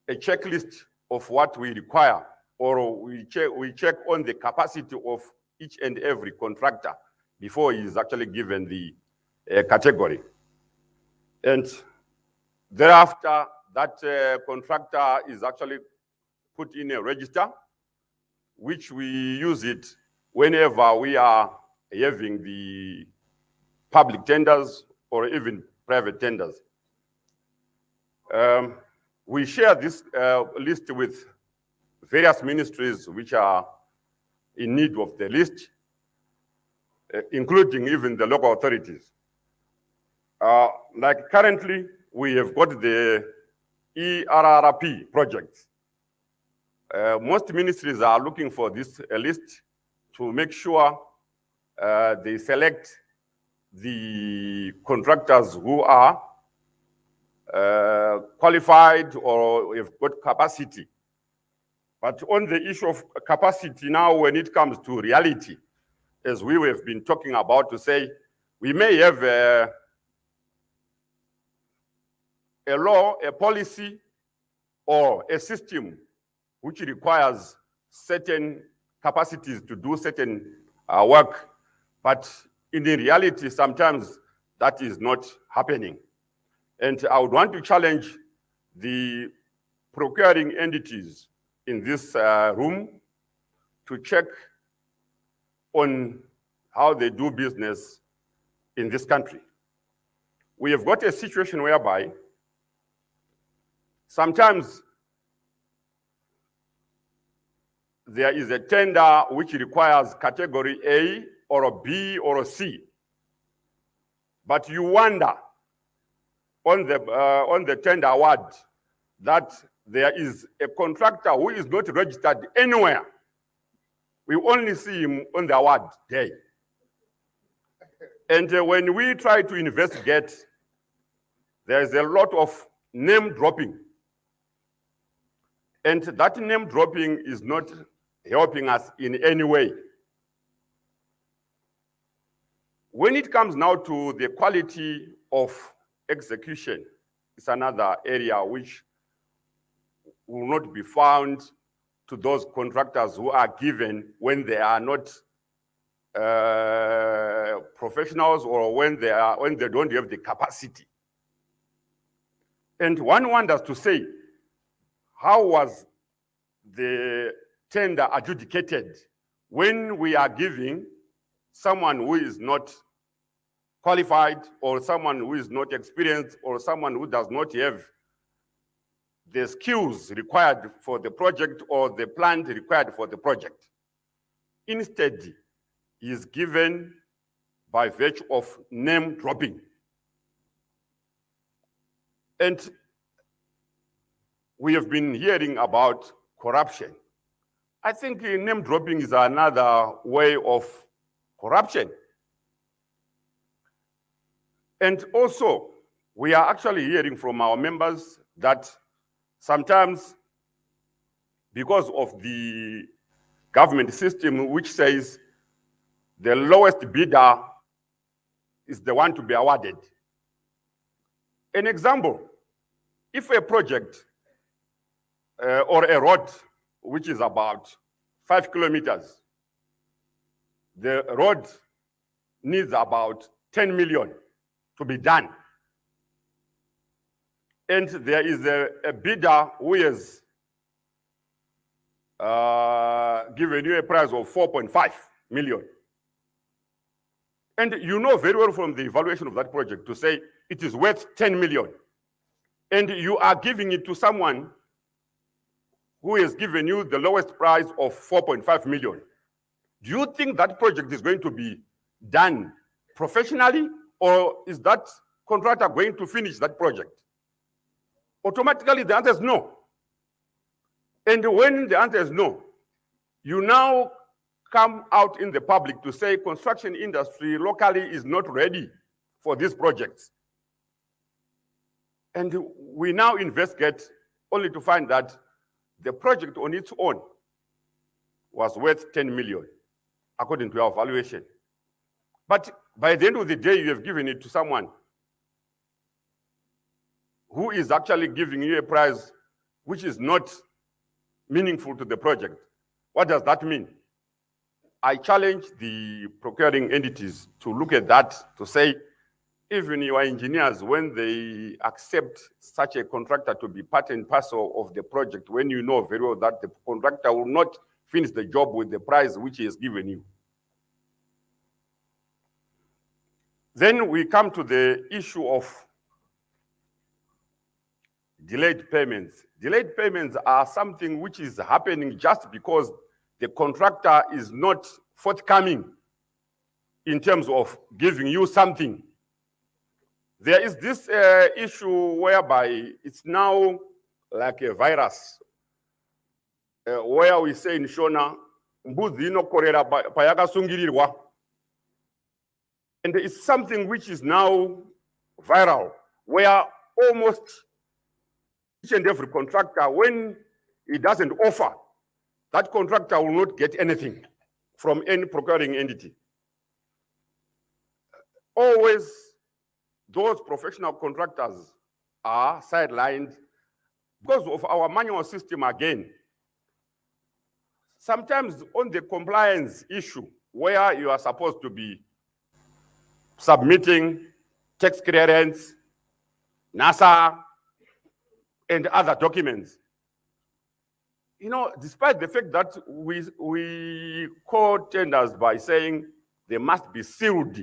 Speaker 4: a checklist of what we require, or we check on the capacity of each and every contractor before he is actually given the category. And thereafter, that contractor is actually put in a register, which we use it whenever we are having the public tenders or even private tenders. We share this list with various ministries which are in need of the list, including even the local authorities. Like currently, we have got the ERRP projects. Most ministries are looking for this list to make sure they select the contractors who are qualified or have got capacity. But on the issue of capacity now, when it comes to reality, as we have been talking about, to say we may have a law, a policy, or a system which requires certain capacities to do certain work, but in the reality, sometimes that is not happening. And I would want to challenge the procuring entities in this room to check on how they do business in this country. We have got a situation whereby sometimes there is a tender which requires category A or a B or a C, but you wonder on the tender award that there is a contractor who is not registered anywhere. We only see him on the award day. And when we try to investigate, there's a lot of name dropping. And that name dropping is not helping us in any way. When it comes now to the quality of execution, it's another area which will not be found to those contractors who are given when they are not professionals or when they don't have the capacity. And one wonders to say, how was the tender adjudicated when we are giving someone who is not qualified, or someone who is not experienced, or someone who does not have the skills required for the project or the plant required for the project? Instead, he is given by virtue of name dropping. And we have been hearing about corruption. I think name dropping is another way of corruption. And also, we are actually hearing from our members that sometimes, because of the government system which says the lowest bidder is the one to be awarded. An example, if a project or a road which is about 5 kilometers, the road needs about 10 million to be done. And there is a bidder who has given you a price of 4.5 million. And you know very well from the evaluation of that project to say it is worth 10 million. And you are giving it to someone who has given you the lowest price of 4.5 million. Do you think that project is going to be done professionally, or is that contractor going to finish that project? Automatically, the answer is no. And when the answer is no, you now come out in the public to say construction industry locally is not ready for these projects. And we now investigate only to find that the project on its own was worth 10 million, according to our valuation. But by the end of the day, you have given it to someone who is actually giving you a price which is not meaningful to the project. What does that mean? I challenge the procuring entities to look at that, to say, even your engineers, when they accept such a contractor to be part and parcel of the project, when you know very well that the contractor will not finish the job with the price which he has given you. Then we come to the issue of delayed payments. Delayed payments are something which is happening just because the contractor is not forthcoming in terms of giving you something. There is this issue whereby it's now like a virus, where we say in Shona, mbuzi inokorera payakasungirirwa. And it's something which is now viral, where almost each and every contractor, when he doesn't offer, that contractor will not get anything from any procuring entity. Always, those professional contractors are sidelined because of our manual system again. Sometimes on the compliance issue, where you are supposed to be submitting tax clearance, NASA, and other documents. You know, despite the fact that we call tenders by saying they must be sealed,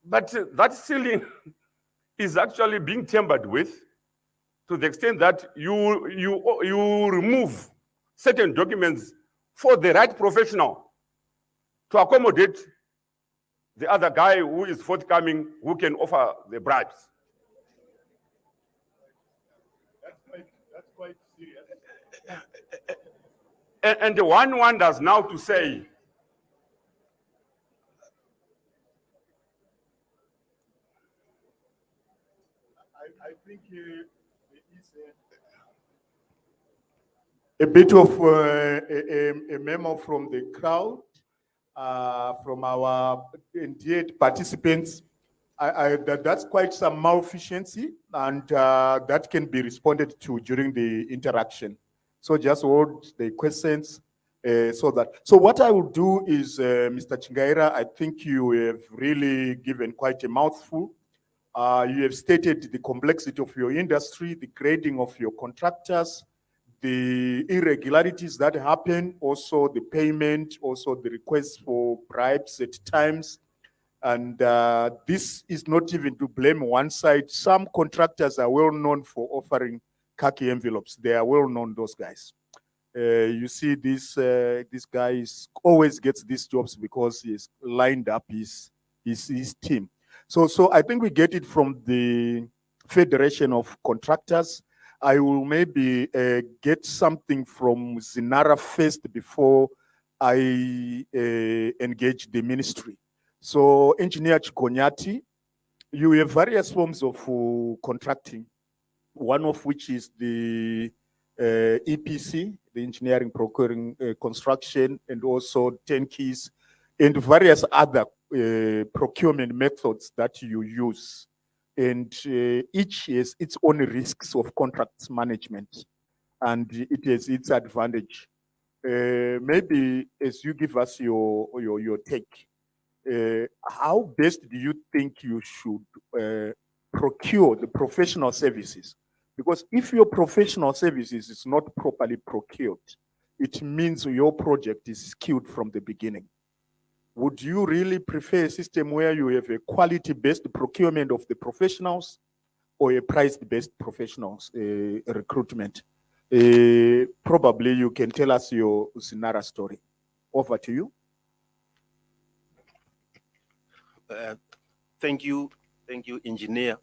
Speaker 4: but that sealing is actually being tampered with to the extent that you remove certain documents for the right professional to accommodate the other guy who is forthcoming, who can offer the bribes.
Speaker 1: That's quite serious.
Speaker 4: And one wonders now to say,
Speaker 1: I think there is a bit of a memo from the crowd, from our indeed participants. That's quite some malefficiency, and that can be responded to during the interaction. So just hold the questions so what I will do is, Mr. Chingaira, I think you have really given quite a mouthful. You have stated the complexity of your industry, the grading of your contractors, the irregularities that happen, also the payment, also the requests for bribes at times. And this is not even to blame one side. Some contractors are well known for offering khaki envelopes. They are well known, those guys. You see, this guy always gets these jobs because he's lined up his team. So I think we get it from the Federation of Contractors. I will maybe get something from Zinara first before I engage the ministry. So, Engineer Chikonyati, you have various forms of contracting, one of which is the EPC, the engineering, procuring, construction, and also turnkeys, and various other procurement methods that you use. And each has its own risks of contracts management, and it has its advantage. Maybe as you give us your take, how best do you think you should procure the professional services? Because if your professional services is not properly procured, it means your project is skewed from the beginning. would you really prefer a system where you have a quality-based procurement of the professionals or a price-based professionals recruitment? Probably you can tell us your Zinara story. Over to you.
Speaker 5: Thank you, engineer.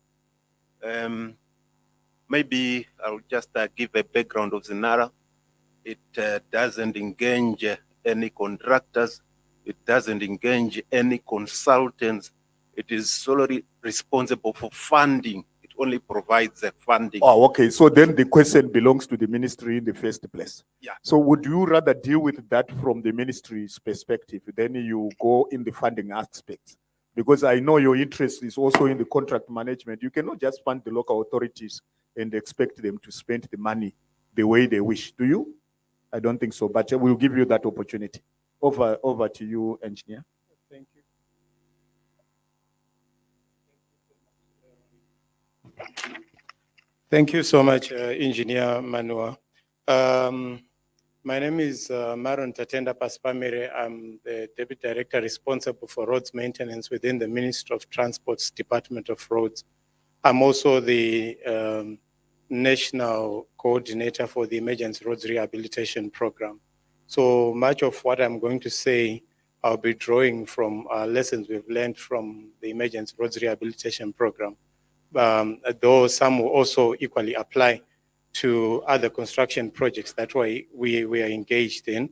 Speaker 5: Maybe I'll just give a background of Zinara. It doesn't engage any contractors. It doesn't engage any consultants. It is solely responsible for funding. It only provides the funding.
Speaker 1: Oh, okay. So then the question belongs to the ministry in the first place.
Speaker 5: Yeah.
Speaker 1: So would you rather deal with that from the ministry's perspective? Then you go in the funding aspect. Because I know your interest is also in the contract management. You cannot just fund the local authorities and expect them to spend the money the way they wish. Do you? I don't think so, but we'll give you that opportunity. Over to you, engineer.
Speaker 6: Thank you. Thank you so much, Engineer Manua. My name is Maron Tatenda Paspamire. I'm the Deputy Director responsible for roads maintenance within the Ministry of Transport's Department of Roads. I'm also the National Coordinator for the Emergency Roads Rehabilitation Program. So much of what I'm going to say, I'll be drawing from lessons we've learned from the Emergency Roads Rehabilitation Program. Though some will also equally apply to other construction projects that we are engaged in.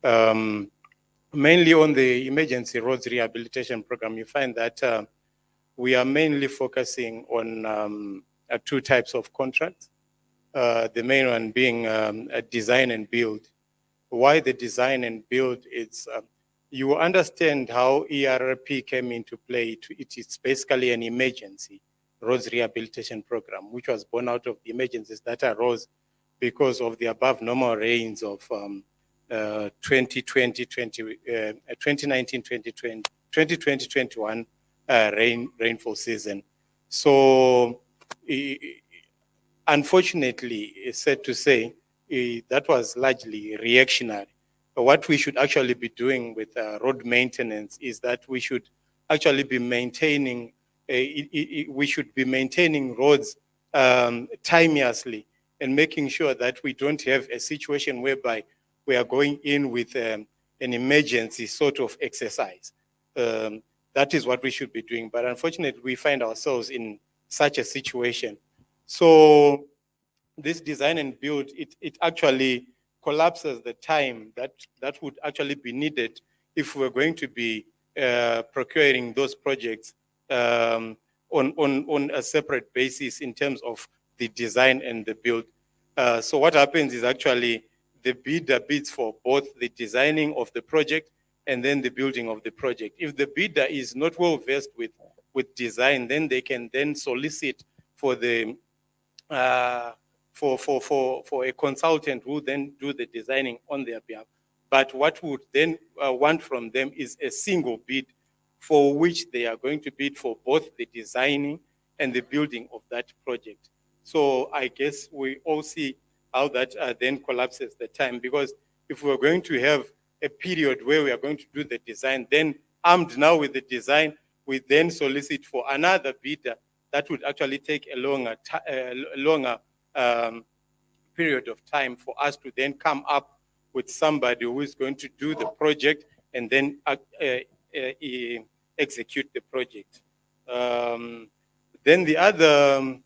Speaker 6: Mainly on the Emergency Roads Rehabilitation Program, you find that we are mainly focusing on two types of contracts. The main one being a design and build. Why the design and build? It's you understand how ERP came into play. It is basically an emergency roads rehabilitation program, which was born out of the emergencies that arose because of the above normal rains of 2019, 2021 rainfall season. So unfortunately, it's sad to say, that was largely reactionary. But what we should actually be doing with road maintenance is that we should actually be maintaining roads timeously and making sure that we don't have a situation whereby we are going in with an emergency sort of exercise. That is what we should be doing. But unfortunately, we find ourselves in such a situation. So this design and build, it actually collapses the time that would actually be needed if we're going to be procuring those projects on a separate basis in terms of the design and the build. So what happens is actually the bidder bids for both the designing of the project and then the building of the project. If the bidder is not well versed with design, then they can then solicit for the for a consultant who then do the designing on their behalf. But what would then want from them is a single bid for which they are going to bid for both the designing and the building of that project. So I guess we all see how that then collapses the time, because if we're going to have a period where we are going to do the design, then armed now with the design, we then solicit for another bidder, that would actually take a longer period of time for us to then come up with somebody who is going to do the project and then execute the project. Then the other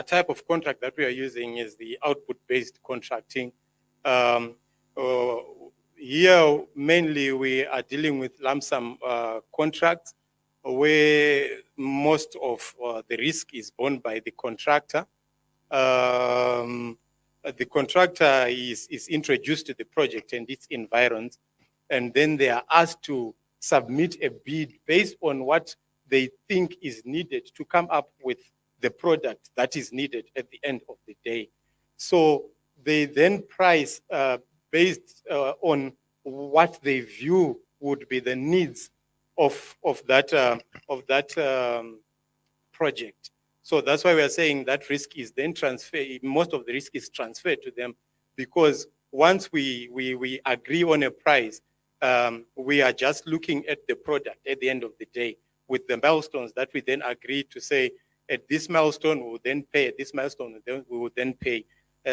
Speaker 6: type of contract that we are using is the output-based contracting. Here, mainly we are dealing with lump sum contracts where most of the risk is borne by the contractor. The contractor is introduced to the project and its environs, and then they are asked to submit a bid based on what they think is needed to come up with the product that is needed at the end of the day. So they then price based on what they view would be the needs of that project. So that's why we are saying that risk is then transferred. Most of the risk is transferred to them, because once we agree on a price, we are just looking at the product at the end of the day with the milestones that we then agree to say at this milestone we will then pay, at this milestone we will then pay.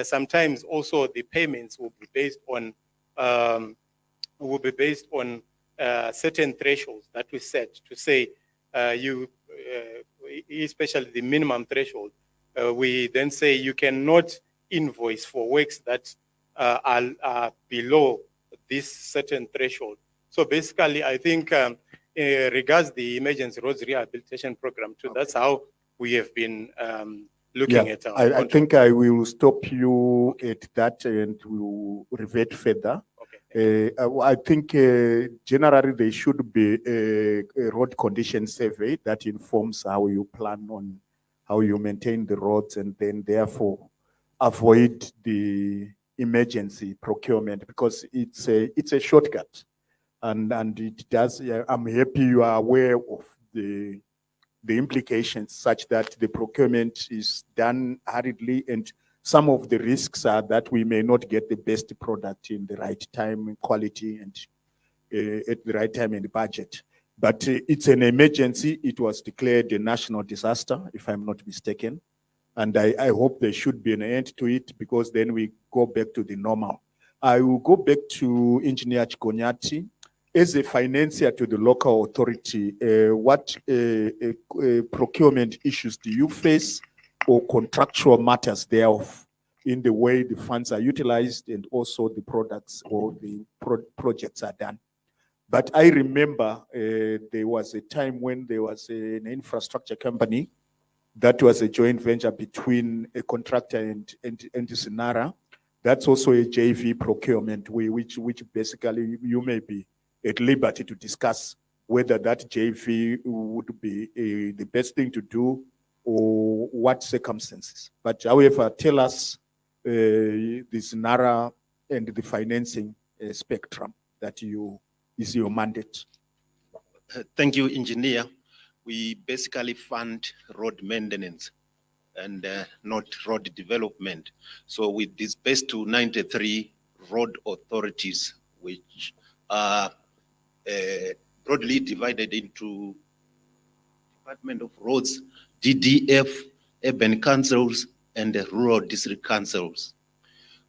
Speaker 6: Sometimes also the payments will be based on certain thresholds that we set to say especially the minimum threshold. We then say you cannot invoice for works that are below this certain threshold. So basically, I think regards the emergency roads rehabilitation program too, that's how we have been looking at our
Speaker 1: I
Speaker 6: contract.
Speaker 1: think I will stop you at that and we'll revert further.
Speaker 6: Okay.
Speaker 1: I think generally there should be a road condition survey that informs how you plan on how you maintain the roads and then therefore avoid the emergency procurement because it's a shortcut and it does. I'm happy you are aware of the implications such that the procurement is done hurriedly and some of the risks are that we may not get the best product in the right time, quality, and at the right time in the budget. But it's an emergency. It was declared a national disaster, if I'm not mistaken. And I hope there should be an end to it because then we go back to the normal. I will go back to Engineer Chikonyati. As a financier to the local authority, what procurement issues do you face or contractual matters thereof in the way the funds are utilized and also the products or the projects are done? But I remember there was a time when there was an infrastructure company that was a joint venture between a contractor and Sinara. That's also a JV procurement, which basically you may be at liberty to discuss whether that JV would be the best thing to do or what circumstances. But however, tell us the Sinara and the financing spectrum that is your mandate.
Speaker 5: Thank you, Engineer. We basically fund road maintenance and not road development. So we disperse to 93 road authorities, which are broadly divided into Department of Roads, DDF, urban councils, and rural district councils.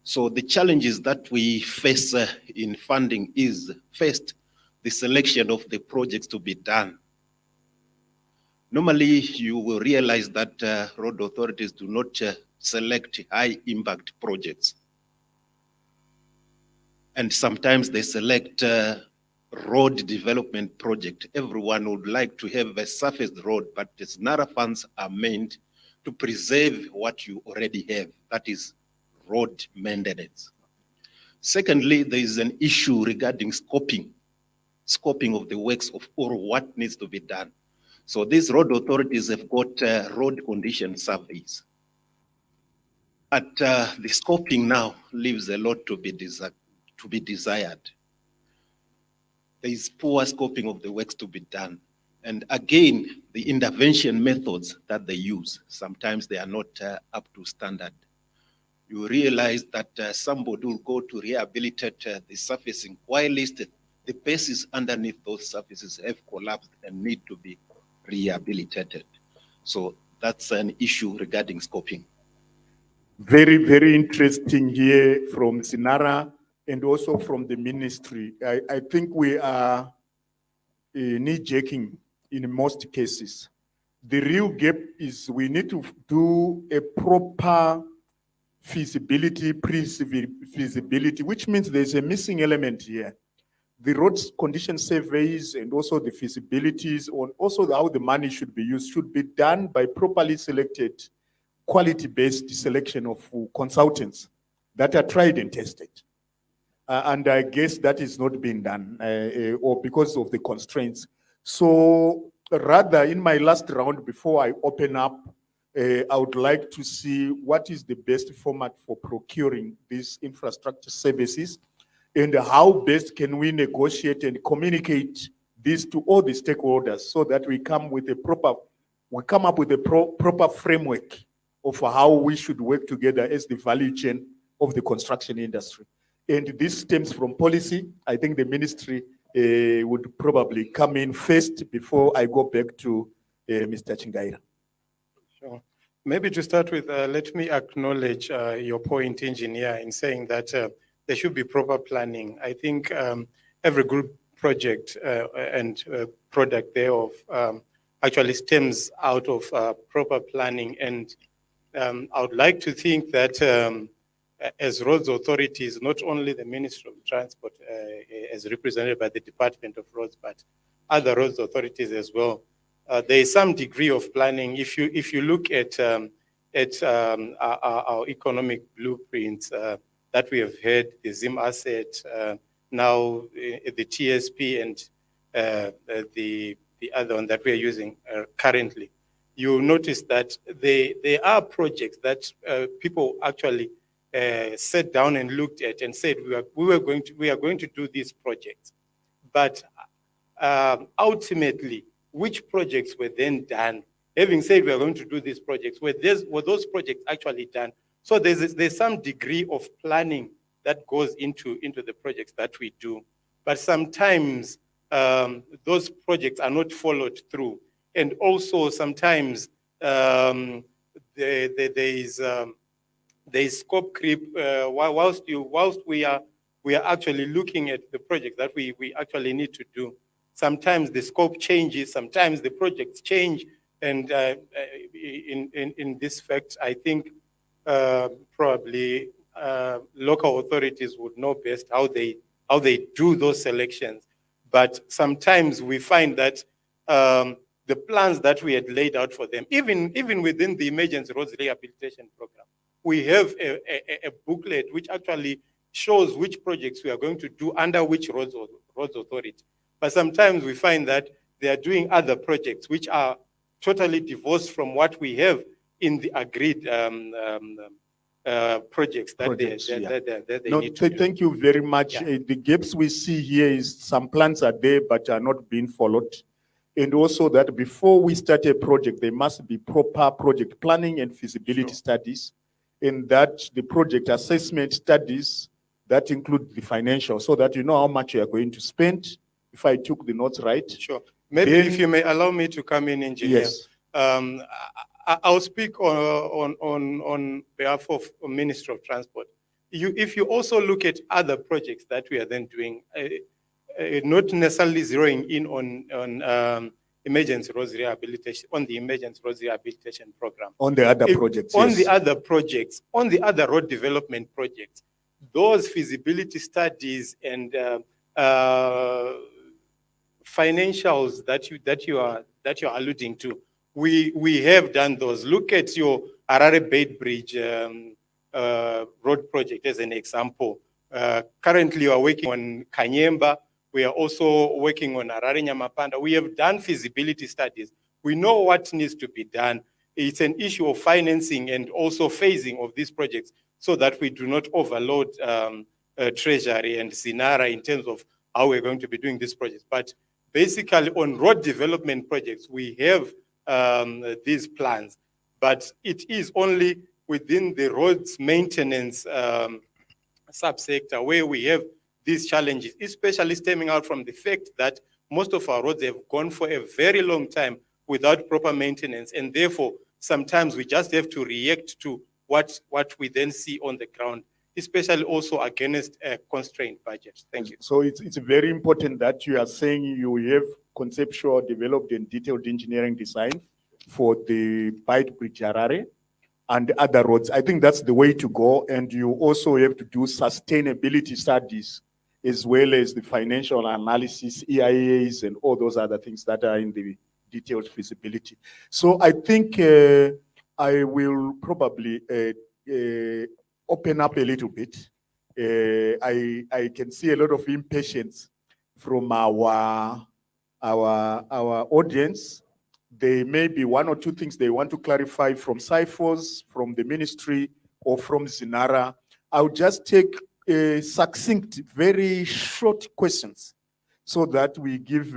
Speaker 5: So the challenges that we face in funding is first, the selection of the projects to be done. Normally, you will realize that road authorities do not select high impact projects. And sometimes they select road development project. Everyone would like to have a surface road, but the SNARA funds are meant to preserve what you already have, that is road maintenance. Secondly, there is an issue regarding scoping of the works of or what needs to be done. So these road authorities have got road condition surveys. But the scoping now leaves a lot to be desired. There is poor scoping of the works to be done. And again, the intervention methods that they use, sometimes they are not up to standard. You realize that somebody will go to rehabilitate the surfacing, while the bases underneath those surfaces have collapsed and need to be rehabilitated. So that's an issue regarding scoping.
Speaker 1: Very, very interesting here from Sinara and also from the ministry. I think we are knee-jerking in most cases. The real gap is we need to do a proper feasibility, pre-feasibility, which means there's a missing element here. The road condition surveys and also the feasibilities on also how the money should be used should be done by properly selected quality-based selection of consultants that are tried and tested. And I guess that is not being done or because of the constraints. So rather in my last round, before I open up, I would like to see what is the best format for procuring these infrastructure services and how best can we negotiate and communicate this to all the stakeholders so that we come up with a proper framework of how we should work together as the value chain of the construction industry. and this stems from policy. I think the ministry would probably come in first before I go back to Mr. Chingaira.
Speaker 6: Sure. Maybe to start with, let me acknowledge your point, engineer, in saying that there should be proper planning. I think every group project and product thereof actually stems out of proper planning. And I would like to think that as roads authorities, not only the Ministry of Transport as represented by the Department of Roads, but other roads authorities as well, there is some degree of planning. If you look at our economic blueprints that we have had, the ZIM asset, now the TSP and the other one that we are using currently, you notice that there are projects that people actually sat down and looked at and said we are going to do these projects, but ultimately, which projects were then done? Having said we are going to do these projects, were those projects actually done? So there's some degree of planning that goes into the projects that we do, but sometimes those projects are not followed through, and also sometimes there is scope creep whilst we are actually looking at the project that we actually need to do. Sometimes the scope changes, sometimes the projects change, and in this fact, I think probably local authorities would know best how they do those selections. But sometimes we find that the plans that we had laid out for them, even within the emergency roads rehabilitation program, we have a booklet which actually shows which projects we are going to do under which roads authority. But sometimes we find that they are doing other projects which are totally divorced from what we have in the agreed projects that they need to do.
Speaker 1: Thank you very much.
Speaker 6: Yeah.
Speaker 1: The gaps we see here is some plans are there but are not being followed. And also that before we start a project, there must be proper project planning and feasibility studies. And that the project assessment studies that include the financial, so that you know how much you are going to spend. If I took the notes right.
Speaker 6: Sure. Maybe
Speaker 1: Then,
Speaker 6: if you may allow me to come in, engineer.
Speaker 1: Yes.
Speaker 6: I'll speak on behalf of the Ministry of Transport. If you also look at other projects that we are then doing, not necessarily zeroing in on emergency roads rehabilitation, on the emergency roads rehabilitation program.
Speaker 1: On the other projects,
Speaker 6: On
Speaker 1: yes.
Speaker 6: the other projects, on the other road development projects, those feasibility studies and financials that you are alluding to, we have done those. Look at your Harare Bait Bridge road project as an example. Currently, we are working on Kanyemba. We are also working on Harare Nyamapanda. We have done feasibility studies. We know what needs to be done. It's an issue of financing and also phasing of these projects so that we do not overload Treasury and Sinara in terms of how we're going to be doing these projects. But basically, on road development projects, we have these plans, but it is only within the roads maintenance subsector where we have these challenges, especially stemming out from the fact that most of our roads have gone for a very long time without proper maintenance, and therefore sometimes we just have to react to what we then see on the ground, especially also against a constrained budget. Thank you.
Speaker 1: So it's very important that you are saying you have conceptual, developed, and detailed engineering design for the Bait Bridge Harare and other roads. I think that's the way to go. And you also have to do sustainability studies as well as the financial analysis, EIAs, and all those other things that are in the detailed feasibility. So I think I will probably open up a little bit. I can see a lot of impatience from our audience. There may be one or two things they want to clarify from CIFOS, from the ministry, or from Zinara. I'll just take succinct, very short questions so that we give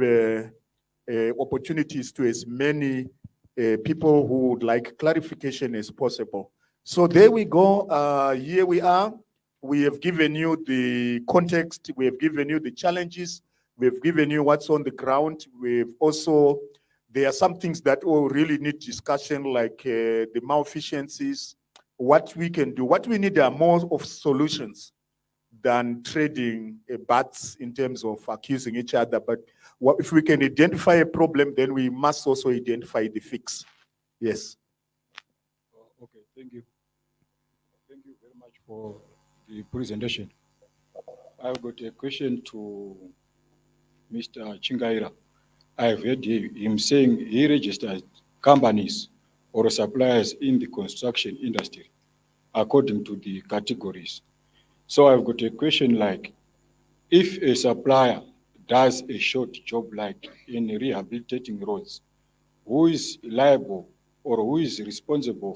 Speaker 1: opportunities to as many people who would like clarification as possible. So there we go. Here we are. we have given you the context, we have given you the challenges, we have given you what's on the ground. We've also, there are some things that really need discussion, like the malefficiencies, what we can do. What we need are more of solutions than trading bats in terms of accusing each other. But if we can identify a problem, then we must also identify the fix. Yes.
Speaker 7: Okay, thank you. Thank you very much for the presentation. I've got a question to Mr. Chingaira. I've heard him saying he registered companies or suppliers in the construction industry according to the categories. So I've got a question like, if a supplier does a short job like in rehabilitating roads, who is liable or who is responsible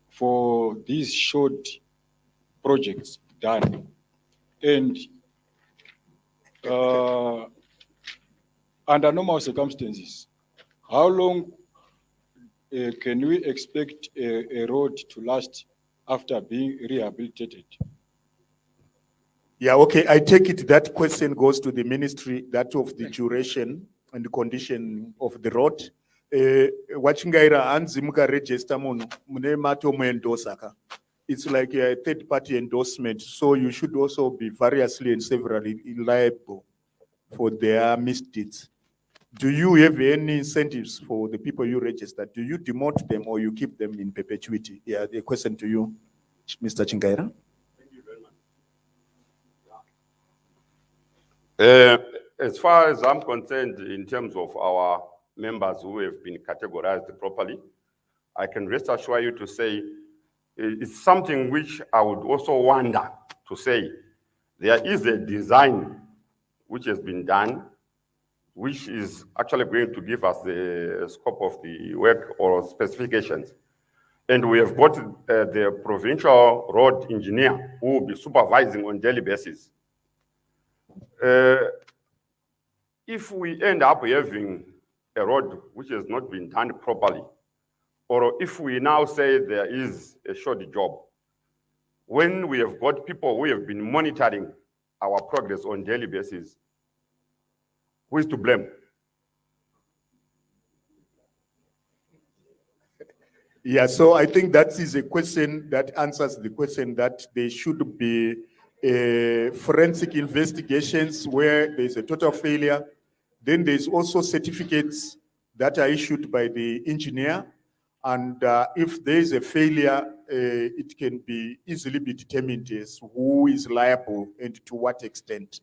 Speaker 7: for these short projects done? And under normal circumstances, how long can we expect a road to last after being rehabilitated?
Speaker 1: Yeah, okay, I take it that question goes to the ministry, that of the duration and the condition of the road. Wachingaira anzimuka register munu, mune mato muendosaka. It's like a third-party endorsement, so you should also be variously and severally liable for their misdeeds. Do you have any incentives for the people you register? Do you demote them or you keep them in perpetuity? Yeah, the question to you, Mr. Chingaira.
Speaker 4: Thank you very much. As far as I'm concerned, in terms of our members who have been categorized properly, I can rest assure you to say it's something which I would also wonder to say. There is a design which has been done, which is actually going to give us the scope of the work or specifications. And we have got the provincial road engineer who will be supervising on daily basis. If we end up having a road which has not been done properly, or if we now say there is a short job, when we have got people who have been monitoring our progress on daily basis, who is to blame?
Speaker 1: Yeah, so I think that is a question that answers the question that there should be forensic investigations where there's a total failure. Then there's also certificates that are issued by the engineer. And if there is a failure, it can be easily be determined as who is liable and to what extent.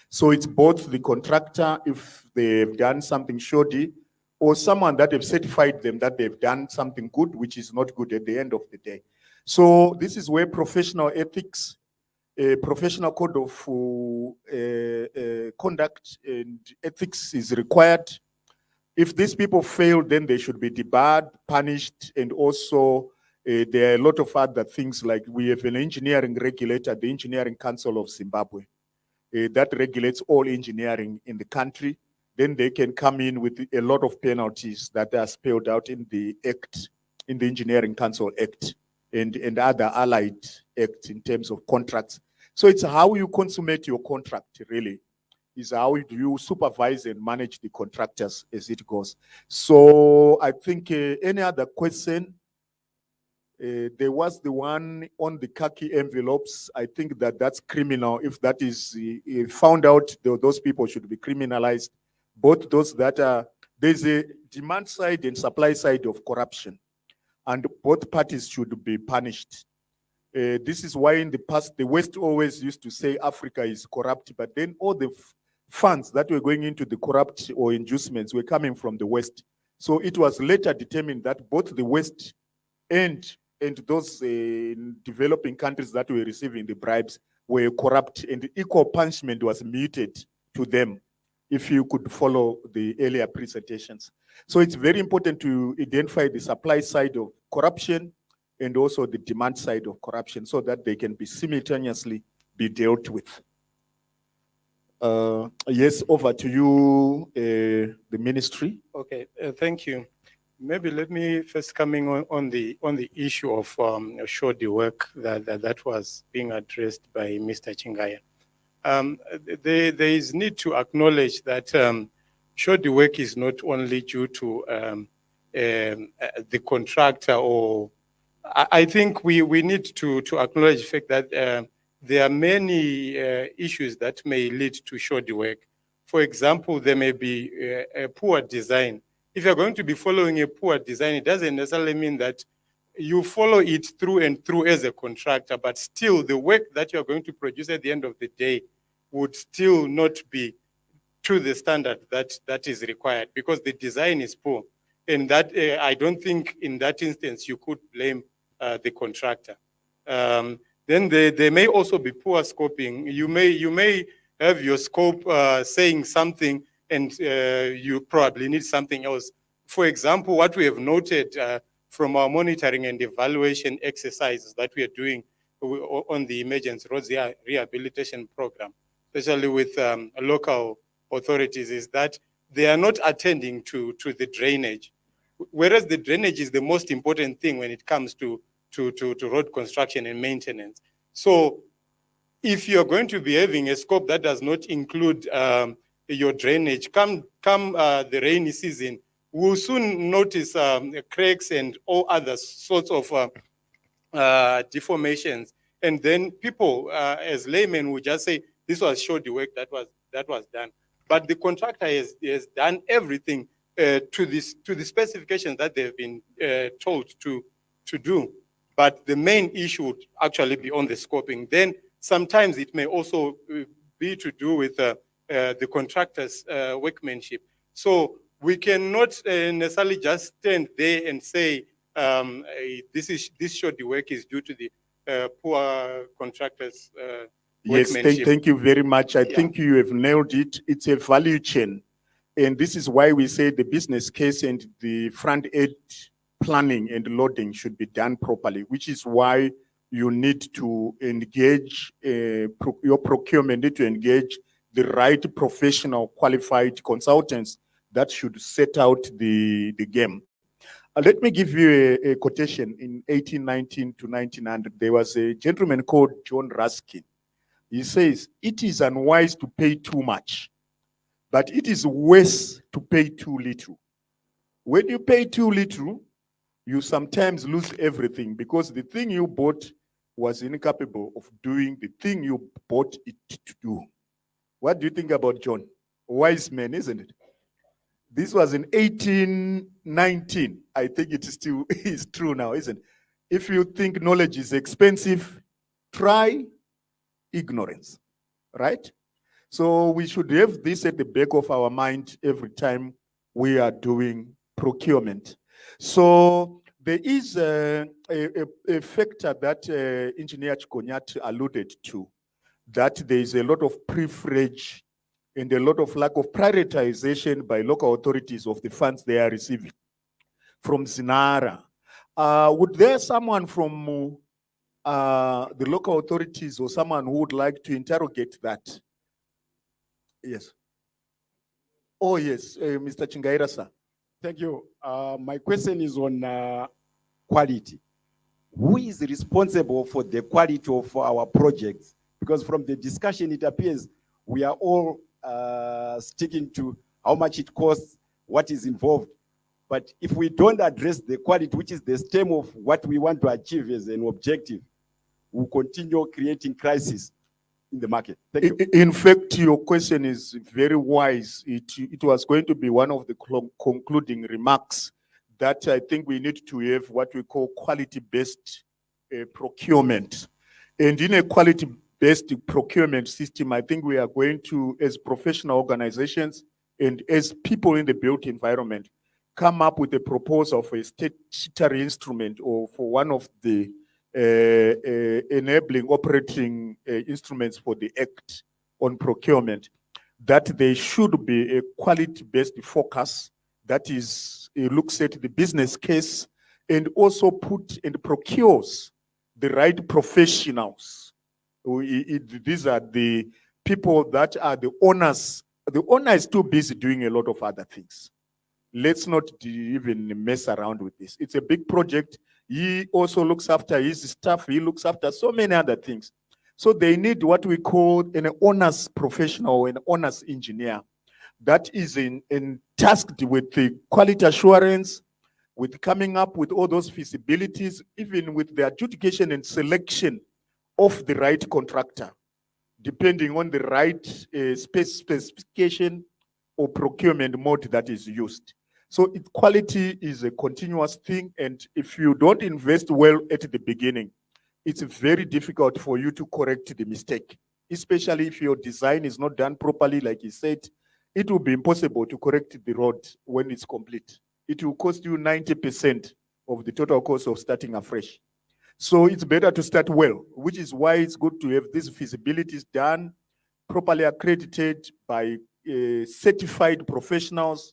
Speaker 1: So it's both the contractor, if they've done something shoddy, or someone that have certified them that they've done something good, which is not good at the end of the day. So this is where professional ethics, professional code of conduct and ethics is required. If these people fail, then they should be debarred, punished, and also there are a lot of other things, like we have an engineering regulator, the Engineering Council of Zimbabwe, that regulates all engineering in the country. Then they can come in with a lot of penalties that are spelled out in the Act, in the Engineering Council Act, and other allied acts in terms of contracts. So it's how you consummate your contract, really, is how do you supervise and manage the contractors as it goes. So I think any other question? There was the one on the khaki envelopes. I think that that's criminal. If that is found out, those people should be criminalized. Both those that are, there's a demand side and supply side of corruption, and both parties should be punished. This is why in the past, the West always used to say Africa is corrupt, but then all the funds that were going into the corrupt or inducements were coming from the West. So it was later determined that both the West and those developing countries that were receiving the bribes were corrupt, and equal punishment was meted to them, if you could follow the earlier presentations. So it's very important to identify the supply side of corruption and also the demand side of corruption so that they can be simultaneously be dealt with. Yes, over to you, the ministry.
Speaker 6: Okay, thank you. Maybe let me first coming on the issue of shoddy work that was being addressed by Mr. Chingaya. There is need to acknowledge that shoddy work is not only due to the contractor, or I think we need to acknowledge the fact that there are many issues that may lead to shoddy work. For example, there may be a poor design. If you're going to be following a poor design, it doesn't necessarily mean that you follow it through and through as a contractor, but still the work that you're going to produce at the end of the day would still not be to the standard that is required, because the design is poor. And that I don't think in that instance you could blame the contractor. Then there may also be poor scoping. You may have your scope saying something, and you probably need something else. For example, what we have noted from our monitoring and evaluation exercises that we are doing on the emergency roads rehabilitation program, especially with local authorities, is that they are not attending to the drainage, whereas the drainage is the most important thing when it comes to road construction and maintenance. So if you're going to be having a scope that does not include your drainage, come the rainy season, we'll soon notice cracks and all other sorts of deformations. And then people, as laymen, will just say, this was shoddy work that was done. But the contractor has done everything to the specifications that they've been told to do. But the main issue would actually be on the scoping. Then sometimes it may also be to do with the contractor's workmanship. So we cannot necessarily just stand there and say this shoddy work is due to the poor contractor's
Speaker 1: Yes,
Speaker 6: workmanship.
Speaker 1: thank you very much. I think you have nailed it. It's a value chain. And this is why we say the business case and the front end planning and loading should be done properly, which is why you need to engage, your procurement need to engage the right professional qualified consultants that should set out the game. Let me give you a quotation. In 1819 to 1900, there was a gentleman called John Ruskin. He says, it is unwise to pay too much, but it is worse to pay too little. When you pay too little, you sometimes lose everything, because the thing you bought was incapable of doing the thing you bought it to do. What do you think about John? Wise man, isn't it? This was in 1819. I think it still is true now, isn't it? If you think knowledge is expensive, try ignorance, right? So we should have this at the back of our mind every time we are doing procurement. So there is a factor that Engineer Chikonyat alluded to, that there is a lot of privilege and a lot of lack of prioritization by local authorities of the funds they are receiving from Zinara. Would there someone from the local authorities or someone who would like to interrogate that? Yes. Oh, yes, Mr. Chingaira, sir.
Speaker 3: Thank you. My question is on quality. Who is responsible for the quality of our projects? Because from the discussion, it appears we are all sticking to how much it costs, what is involved. But if we don't address the quality, which is the stem of what we want to achieve as an objective, we'll continue creating crisis in the market. Thank you.
Speaker 1: In fact, your question is very wise. It was going to be one of the concluding remarks, that I think we need to have what we call quality-based procurement. And in a quality-based procurement system, I think we are going to, as professional organizations and as people in the built environment, come up with a proposal for a statutory instrument, or for one of the enabling operating instruments for the Act on procurement, that there should be a quality-based focus that is, looks at the business case and also put and procures the right professionals. These are the people that are the owners. The owner is too busy doing a lot of other things. let's not even mess around with this. It's a big project. He also looks after his staff. He looks after so many other things. So they need what we call an honors professional, an honors engineer that is tasked with the quality assurance, with coming up with all those feasibilities, even with the adjudication and selection of the right contractor, depending on the right specification or procurement mode that is used. So quality is a continuous thing, and if you don't invest well at the beginning, it's very difficult for you to correct the mistake, especially if your design is not done properly, like he said. It will be impossible to correct the road when it's complete. It will cost you 90% of the total cost of starting afresh. So it's better to start well, which is why it's good to have these feasibilities done, properly accredited by certified professionals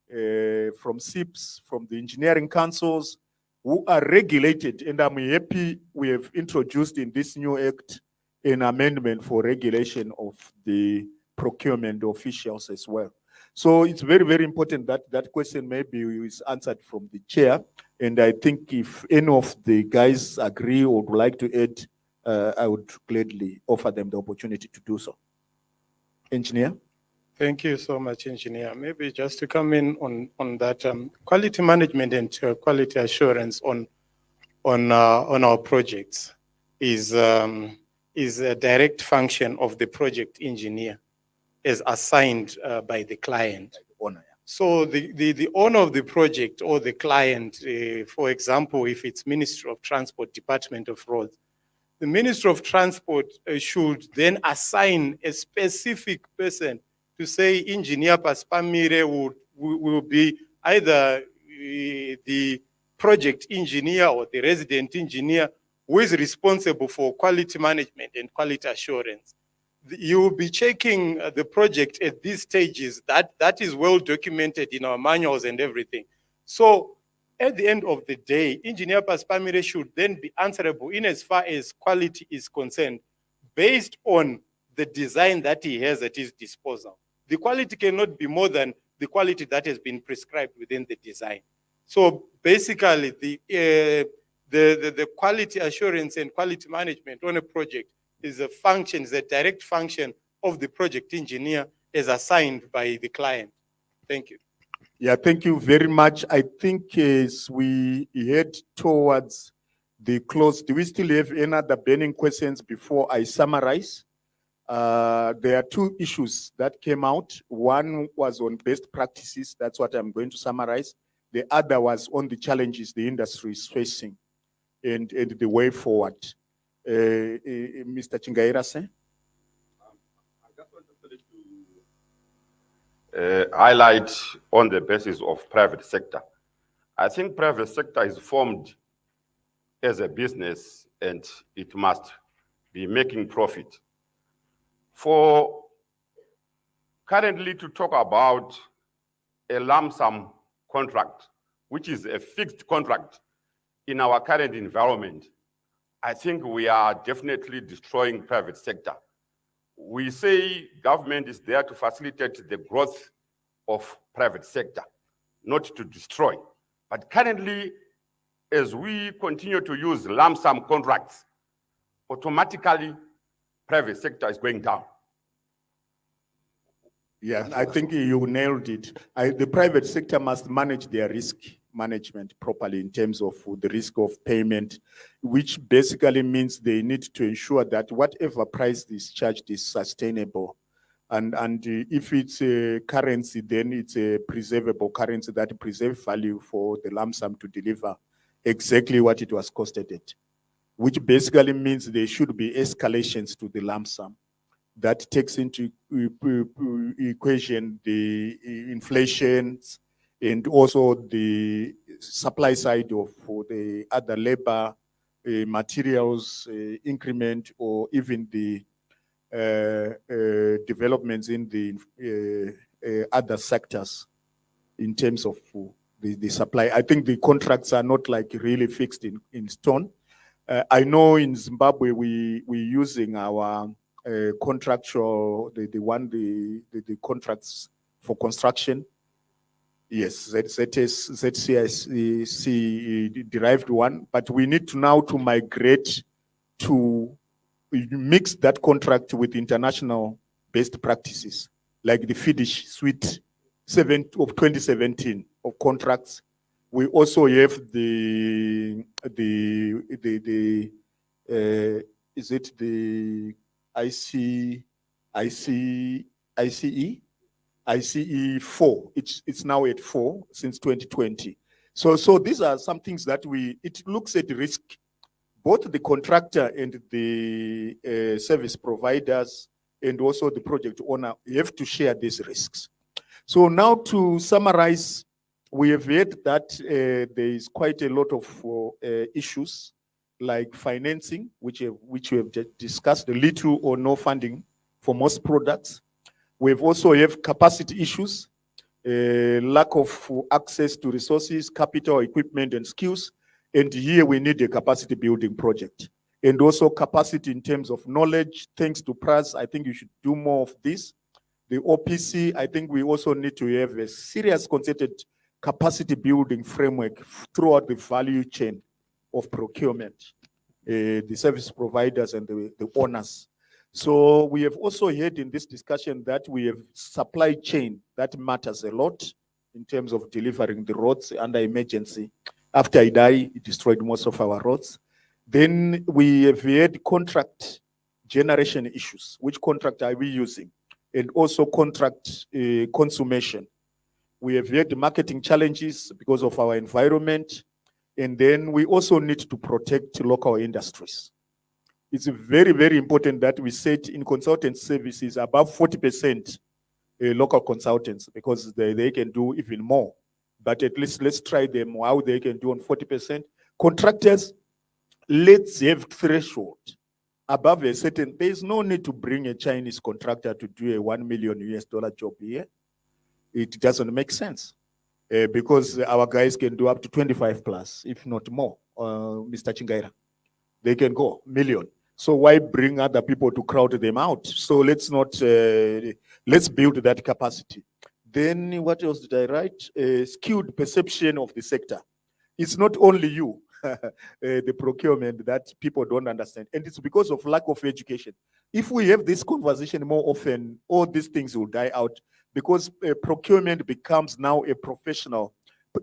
Speaker 1: from SIPs, from the engineering councils, who are regulated. And I'm happy we have introduced in this new act an amendment for regulation of the procurement officials as well. So it's very, very important that that question maybe is answered from the chair. And I think if any of the guys agree or would like to add, I would gladly offer them the opportunity to do so. Engineer?
Speaker 6: Thank you so much, Engineer. Maybe just to come in on that, quality management and quality assurance on our projects is a direct function of the project engineer as assigned by the client. So the owner of the project or the client, for example, if it's Ministry of Transport, Department of Roads, the Ministry of Transport should then assign a specific person to say Engineer Paspamire will be either the project engineer or the resident engineer who is responsible for quality management and quality assurance. You will be checking the project at these stages. That is well documented in our manuals and everything. So at the end of the day, Engineer Paspamire should then be answerable in as far as quality is concerned, based on the design that he has at his disposal. The quality cannot be more than the quality that has been prescribed within the design. So basically, the quality assurance and quality management on a project is a function, is a direct function of the project engineer as assigned by the client. Thank you.
Speaker 1: Yeah, thank you very much. I think as we head towards the close, do we still have any other burning questions before I summarize? There are two issues that came out. One was on best practices. That's what I'm going to summarize. The other was on the challenges the industry is facing and the way forward. Mr. Chingaira, sir?
Speaker 4: I just wanted to highlight on the basis of private sector. I think private sector is formed as a business and it must be making profit. For currently to talk about a lump sum contract, which is a fixed contract in our current environment, I think we are definitely destroying private sector. We say government is there to facilitate the growth of private sector, not to destroy. But currently, as we continue to use lump sum contracts, automatically private sector is going down.
Speaker 1: Yeah, I think you nailed it. The private sector must manage their risk management properly in terms of the risk of payment, which basically means they need to ensure that whatever price is charged is sustainable. And if it's a currency, then it's a preservable currency that preserves value for the lump sum to deliver exactly what it was costed at, which basically means there should be escalations to the lump sum. That takes into equation the inflation and also the supply side of the other labor, materials, increment, or even the developments in the other sectors in terms of the supply. I think the contracts are not like really fixed in stone. I know in Zimbabwe we're using our contractual, the contracts for construction Yes, ZCIC derived one, but we need to now to migrate to mix that contract with international best practices, like the Finnish Suite 7 of 2017 of contracts. We also have is it the ICE 4. It's now at 4 since 2020. So these are some things that it looks at risk. Both the contractor and the service providers and also the project owner have to share these risks. So now to summarize, we have heard that there is quite a lot of issues like financing, which we have discussed, little or no funding for most products. We've also have capacity issues, lack of access to resources, capital, equipment, and skills. And here we need a capacity building project. And also capacity in terms of knowledge. Thanks to PRAS, I think you should do more of this. The OPC, I think we also need to have a serious concerted capacity building framework throughout the value chain of procurement, the service providers and the owners. So we have also heard in this discussion that we have supply chain that matters a lot in terms of delivering the roads under emergency. After Idai, it destroyed most of our roads. Then we have had contract generation issues. Which contract are we using? And also contract consummation. We have had marketing challenges because of our environment. And then we also need to protect local industries. It's very, very important that we set in consultant services above 40% local consultants, because they can do even more. But at least let's try them how they can do on 40%. Contractors, let's have threshold above a certain. There's no need to bring a Chinese contractor to do a $1 million US job here. It doesn't make sense because our guys can do up to 25 plus, if not more. Mr. Chingaira, they can go million. So why bring other people to crowd them out? So let's not, let's build that capacity. Then what else did I write? Skewed perception of the sector. It's not only you, the procurement, that people don't understand. And it's because of lack of education. If we have this conversation more often, all these things will die out, because procurement becomes now a professional.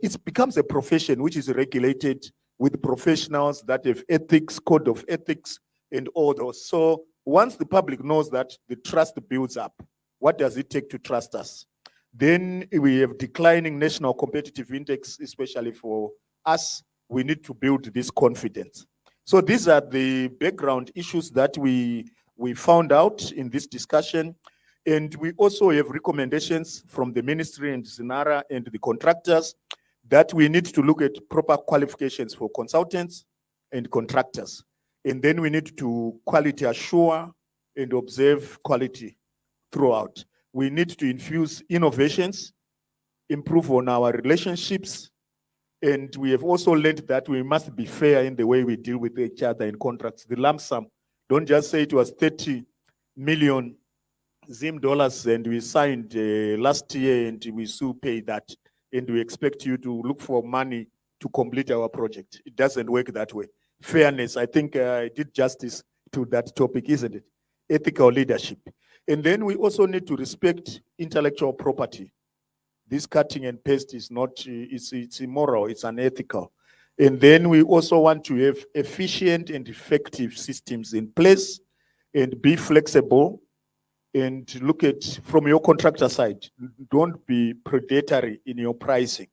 Speaker 1: It becomes a profession which is regulated with professionals that have ethics, code of ethics, and all those. So once the public knows that, the trust builds up. What does it take to trust us? Then we have declining national competitive index, especially for us. We need to build this confidence. So these are the background issues that we found out in this discussion. And we also have recommendations from the ministry and Zinara and the contractors that we need to look at proper qualifications for consultants and contractors. And then we need to quality assure and observe quality throughout. We need to infuse innovations, improve on our relationships. And we have also learned that we must be fair in the way we deal with each other in contracts. The lump sum, don't just say it was 30 million Zim dollars and we signed last year and we still pay that. And we expect you to look for money to complete our project. It doesn't work that way. Fairness, I think I did justice to that topic, isn't it? Ethical leadership. And then we also need to respect intellectual property. This cutting and paste is not, it's immoral, it's unethical. And then we also want to have efficient and effective systems in place and be flexible and look at, from your contractor side, don't be predatory in your pricing.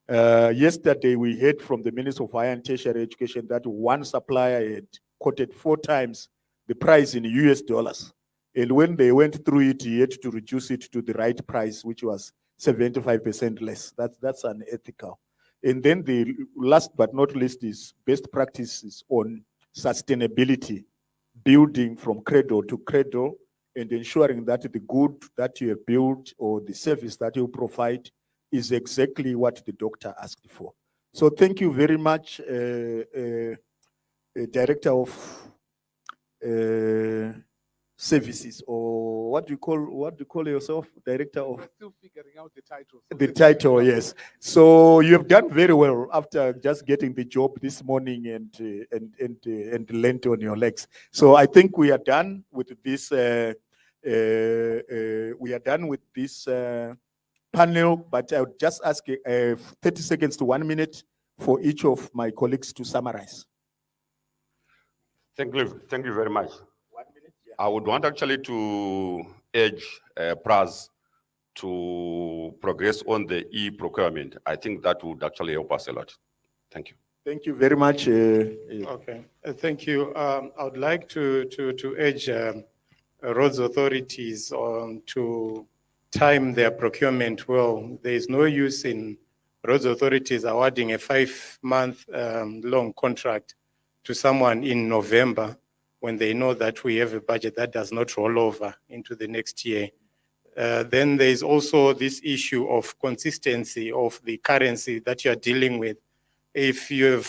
Speaker 1: Yesterday, we heard from the Minister of Higher and Tertiary Education that one supplier had quoted 4 times the price in US dollars. And when they went through it, he had to reduce it to the right price, which was 75% less. That's unethical. And then the last but not least is best practices on sustainability, building from cradle to cradle, and ensuring that the good that you have built or the service that you provide is exactly what the doctor asked for. So thank you very much, Director of Services or or what do you call yourself, director of?
Speaker 2: We're still figuring out the title. so
Speaker 1: The
Speaker 2: let's
Speaker 1: title,
Speaker 2: figure it out.
Speaker 1: yes. So you have done very well after just getting the job this morning and leant on your legs. So I think we are done with this. We are done with this panel. But I would just ask 30 seconds to 1 minute for each of my colleagues to summarize.
Speaker 4: Thank you very much.
Speaker 1: 1 minute. Yeah.
Speaker 4: I would want actually to urge PRAS to progress on the e-procurement. I think that would actually help us a lot. Thank you.
Speaker 1: Thank you very much.
Speaker 6: Okay, thank you. I would like to urge roads authorities to time their procurement well. There is no use in roads authorities awarding a 5-month long contract to someone in November when they know that we have a budget that does not roll over into the next year. Then there is also this issue of consistency of the currency that you are dealing with. If you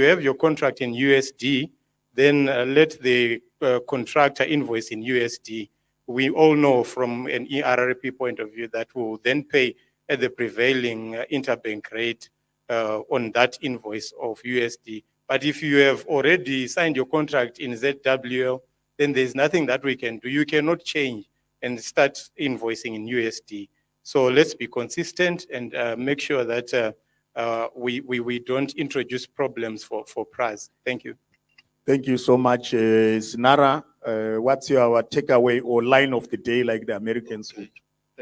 Speaker 6: have your contract in USD, then let the contractor invoice in USD. We all know from an ERRP point of view that we will then pay at the prevailing interbank rate on that invoice of USD. But if you have already signed your contract in ZWL, then there's nothing that we can do. You cannot change and start invoicing in USD. So let's be consistent and make sure that we don't introduce problems for PRAS. Thank you.
Speaker 1: Thank you so much, Sinara. What's your takeaway or line of the day, like the Americans would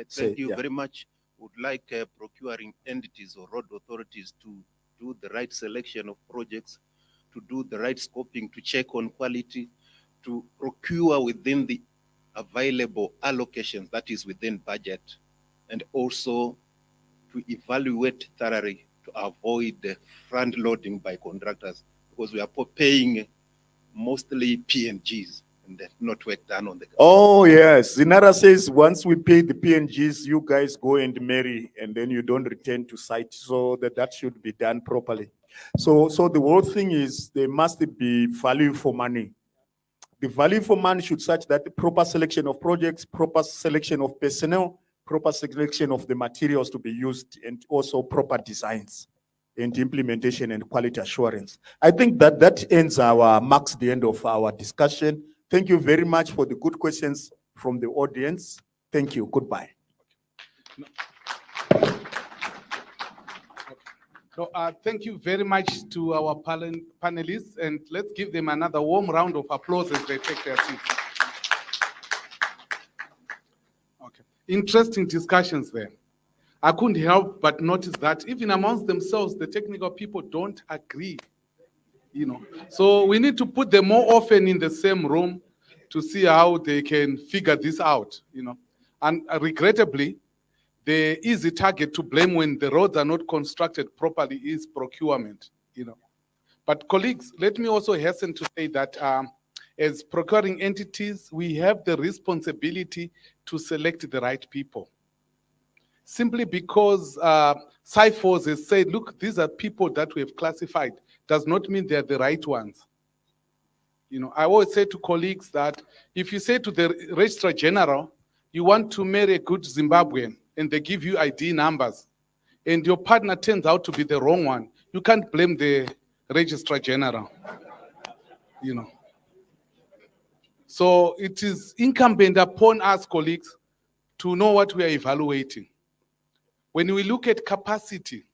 Speaker 1: say?
Speaker 5: Thank you
Speaker 1: Yeah.
Speaker 5: very much. Would like procuring entities or road authorities to do the right selection of projects, to do the right scoping, to check on quality, to procure within the available allocations that is within budget, and also to evaluate thoroughly to avoid the front loading by contractors, because we are paying mostly PNGs and not work done on the.
Speaker 1: Oh, yes. Zinara says once we pay the PNGs, you guys go and marry, and then you don't return to site. So that should be done properly. So the whole thing is there must be value for money. The value for money should such that the proper selection of projects, proper selection of personnel, proper selection of the materials to be used, and also proper designs and implementation and quality assurance. I think that ends marks the end of our discussion. Thank you very much for the good questions from the audience. Thank you. Goodbye.
Speaker 2: So, thank you very much to our panelists, and let's give them another warm round of applause as they take their seats. Okay. Interesting discussions there. I couldn't help but notice that even amongst themselves, the technical people don't agree, So we need to put them more often in the same room to see how they can figure this out, And regrettably, the easy target to blame when the roads are not constructed properly is procurement, But colleagues, let me also hasten to say that as procuring entities, we have the responsibility to select the right people. Simply because CIFOS has said, look, these are people that we have classified, does not mean they're the right ones. I always say to colleagues that if you say to the Registrar General, you want to marry a good Zimbabwean, and they give you ID numbers, and your partner turns out to be the wrong one, you can't blame the Registrar General, So it is incumbent upon us, colleagues, to know what we are evaluating. When we look at capacity,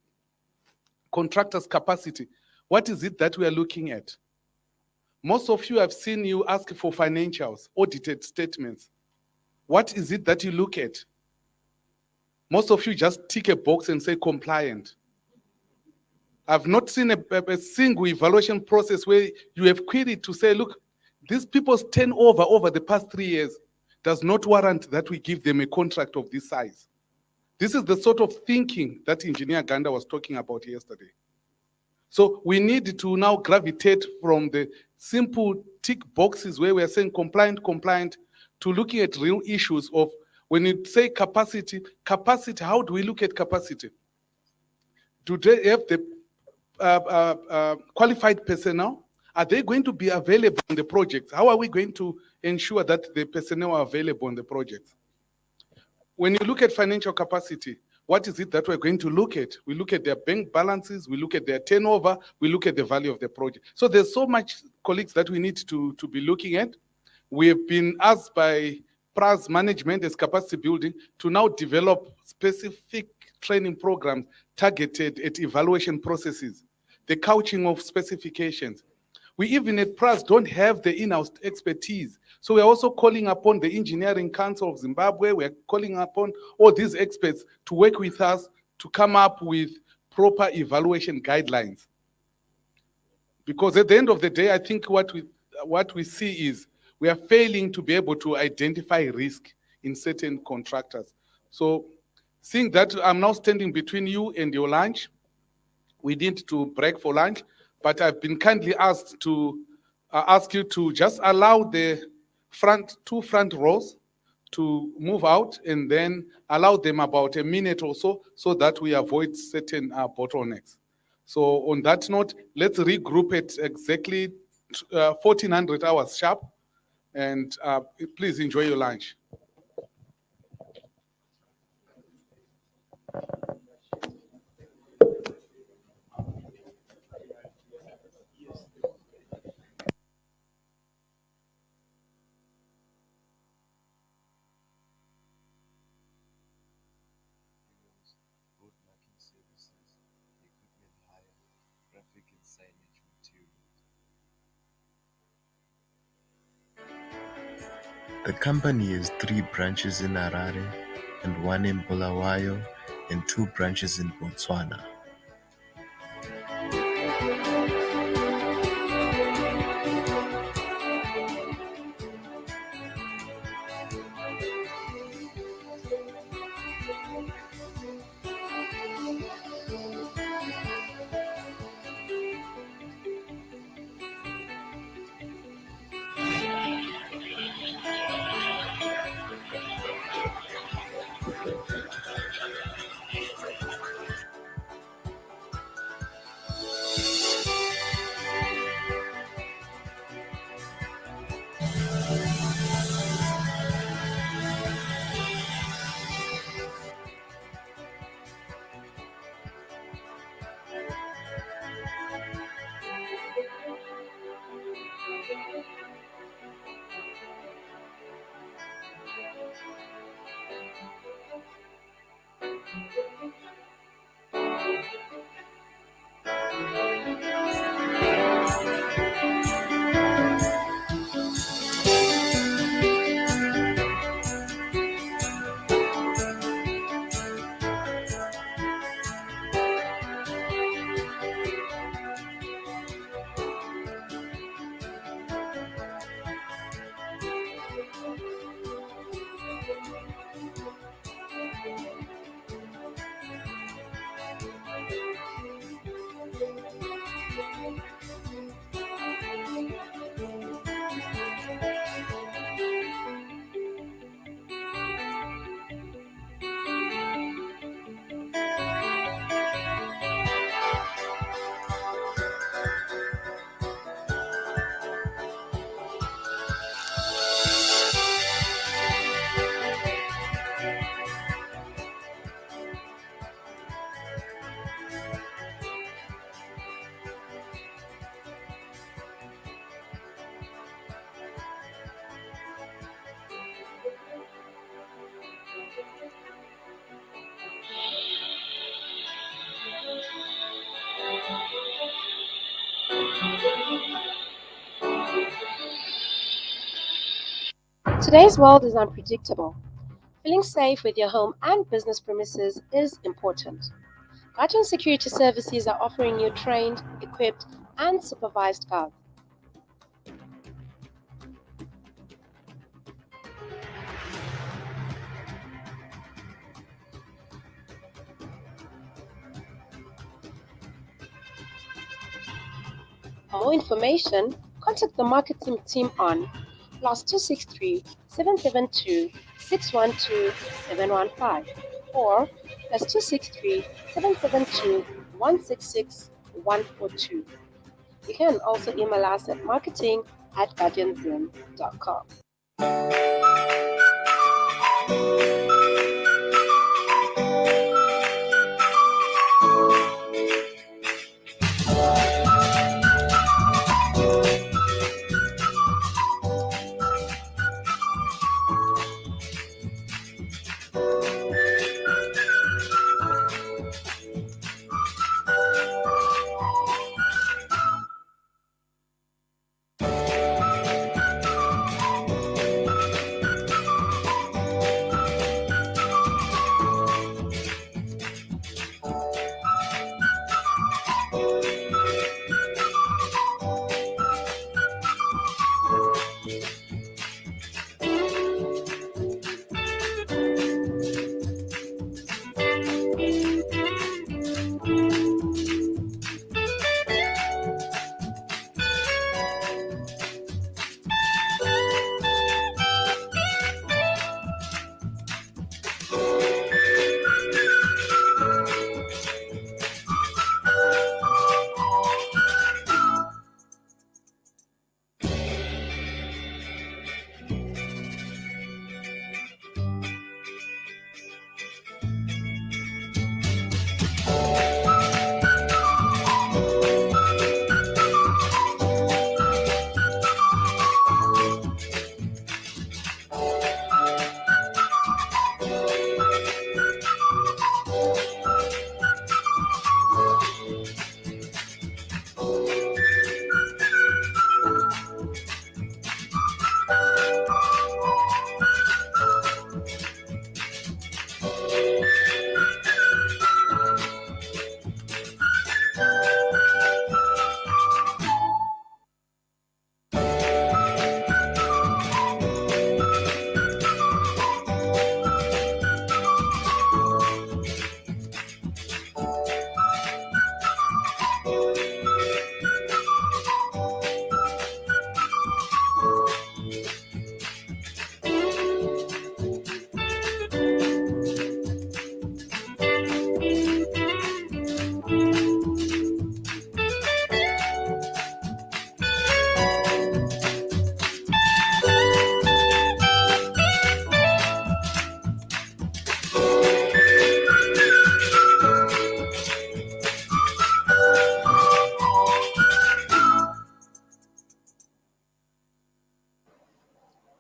Speaker 2: contractors' capacity, what is it that we are looking at? Most of you have seen you ask for financials, audited statements. What is it that you look at? Most of you just tick a box and say compliant. I've not seen a single evaluation process where you have queried to say, look, these people's turnover over the past 3 years does not warrant that we give them a contract of this size. This is the sort of thinking that Engineer Ganda was talking about yesterday. So we need to now gravitate from the simple tick boxes where we are saying compliant, to looking at real issues of when you say capacity, how do we look at capacity? Do they have the qualified personnel? Are they going to be available in the projects? How are we going to ensure that the personnel are available on the projects. When you look at financial capacity, what is it that we're going to look at? We look at their bank balances, we look at their turnover, we look at the value of the project. So there's so much, colleagues, that we need to be looking at. We have been asked by PRAS management as capacity building to now develop specific training programs targeted at evaluation processes, the couching of specifications. We even at PRAS don't have the in-house expertise. So we're also calling upon the Engineering Council of Zimbabwe. We're calling upon all these experts to work with us to come up with proper evaluation guidelines. Because at the end of the day, I think what we see is we are failing to be able to identify risk in certain contractors. So seeing that I'm now standing between you and your lunch, we need to break for lunch, but I've been kindly asked to ask you to just allow the two front rows to move out and then allow them about a minute or so that we avoid certain bottlenecks. So on that note, let's regroup at exactly 1400 hours sharp, and please enjoy your lunch.
Speaker 8: The company has 3 branches in Harare and 1 in Bulawayo and 2 branches in Botswana.
Speaker 9: Today's world is unpredictable. Feeling safe with your home and business premises is important. Guardian Security Services are offering you trained, equipped, and supervised guards. For more information, contact the marketing team on +263 772 612 715 or +263 772 166 142. You can also email us at marketing@guardianzim.com.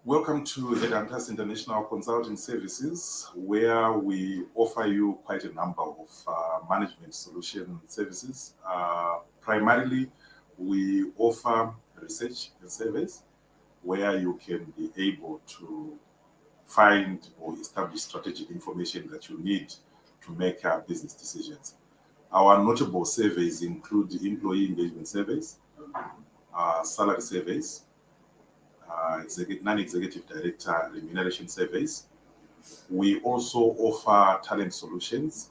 Speaker 10: Welcome to Headhunters International Consulting Services, where we offer you quite a number of management solution services. Primarily, we offer research and surveys, where you can be able to find or establish strategic information that you need to make business decisions. Our notable surveys include employee engagement surveys, salary surveys, non-executive director remuneration surveys. We also offer talent solutions,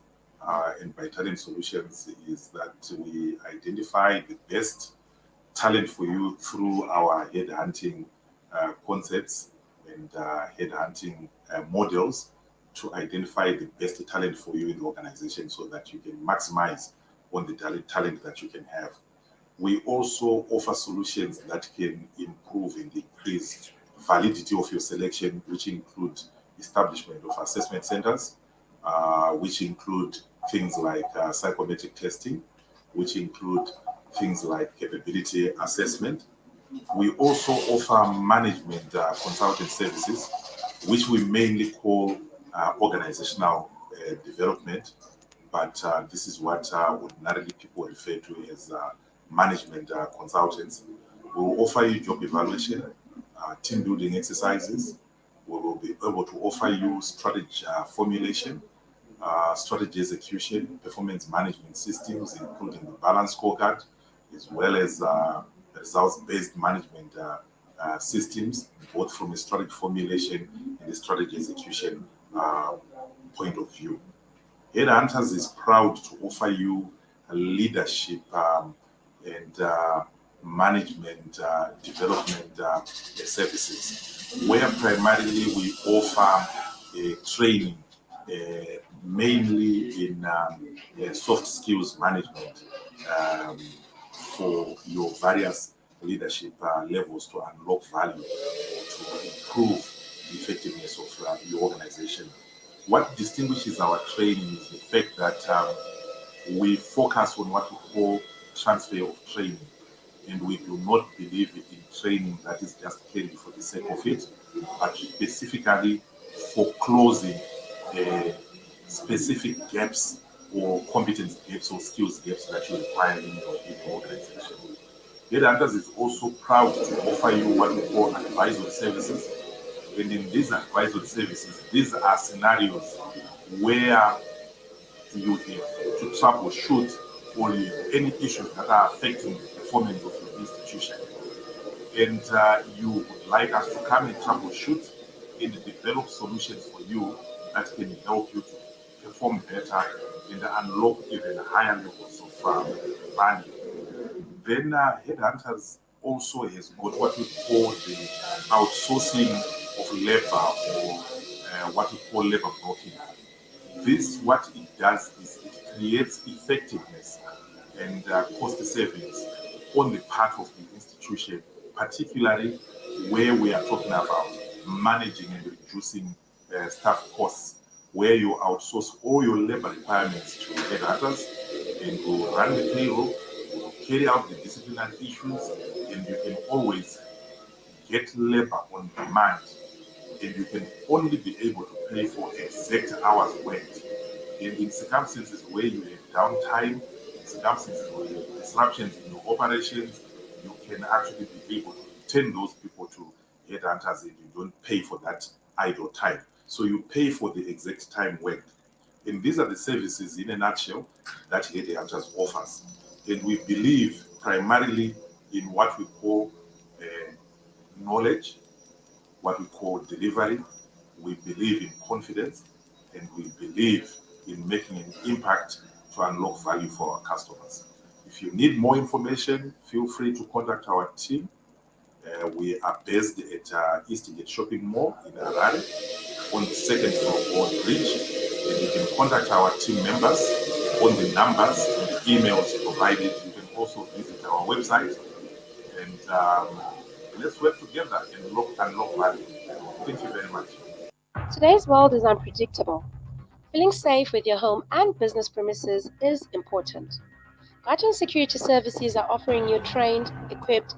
Speaker 10: and by talent solutions is that we identify the best talent for you through our headhunting concepts and headhunting models to identify the best talent for you in the organization so that you can maximize on the talent that you can have. We also offer solutions that can improve and increase validity of your selection, which include establishment of assessment centers, which include things like psychometric testing, which include things like capability assessment. We also offer management consulting services, which we mainly call organizational development, but this is what ordinarily people refer to as management consultants. We will offer you job evaluation, team building exercises. We will be able to offer you strategy formulation, strategy execution, performance management systems, including the balance scorecard, as well as results-based management systems, both from a strategy formulation and a strategy execution point of view. Headhunters is proud to offer you leadership and management development services, where primarily we offer training mainly in soft skills management for your various leadership levels to unlock value or to improve the effectiveness of your organization. What distinguishes our training is the fact that we focus on what we call transfer of training, and we do not believe in training that is just carried for the sake of it, but specifically for closing specific gaps or competence gaps or skills gaps that you require in your organization. Headhunters is also proud to offer you what we call advisory services. And in these advisory services, these are scenarios where you have to troubleshoot or you have any issues that are affecting the performance of your institution. And you would like us to come and troubleshoot and develop solutions for you that can help you to perform better and unlock even higher levels of value. Then Headhunters also has got what we call the outsourcing of labor, or what we call labor broking. This, what it does is it creates effectiveness and cost savings on the part of the institution, particularly where we are talking about managing and reducing staff costs, where you outsource all your labor requirements to headhunters and you run the payroll, you carry out the disciplinary issues, and you can always get labor on demand, and you can only be able to pay for exact hours worked. And in circumstances where you have downtime, in circumstances where you have disruptions in your operations, you can actually be able to return those people to headhunters, and you don't pay for that idle time. So you pay for the exact time worked. And these are the services in a nutshell that headhunters offers. And we believe primarily in what we call knowledge, what we call delivery. We believe in confidence, and we believe in making an impact to unlock value for our customers. If you need more information, feel free to contact our team. We are based at Eastgate Shopping Mall in Harare on the second floor on Bridge. And you can contact our team members on the numbers and the emails provided. You can also visit our website, and let's work together and unlock value. Thank you very much.
Speaker 9: Today's world is unpredictable. Feeling safe with your home and business premises is important. Guardian Security Services are offering you trained, equipped,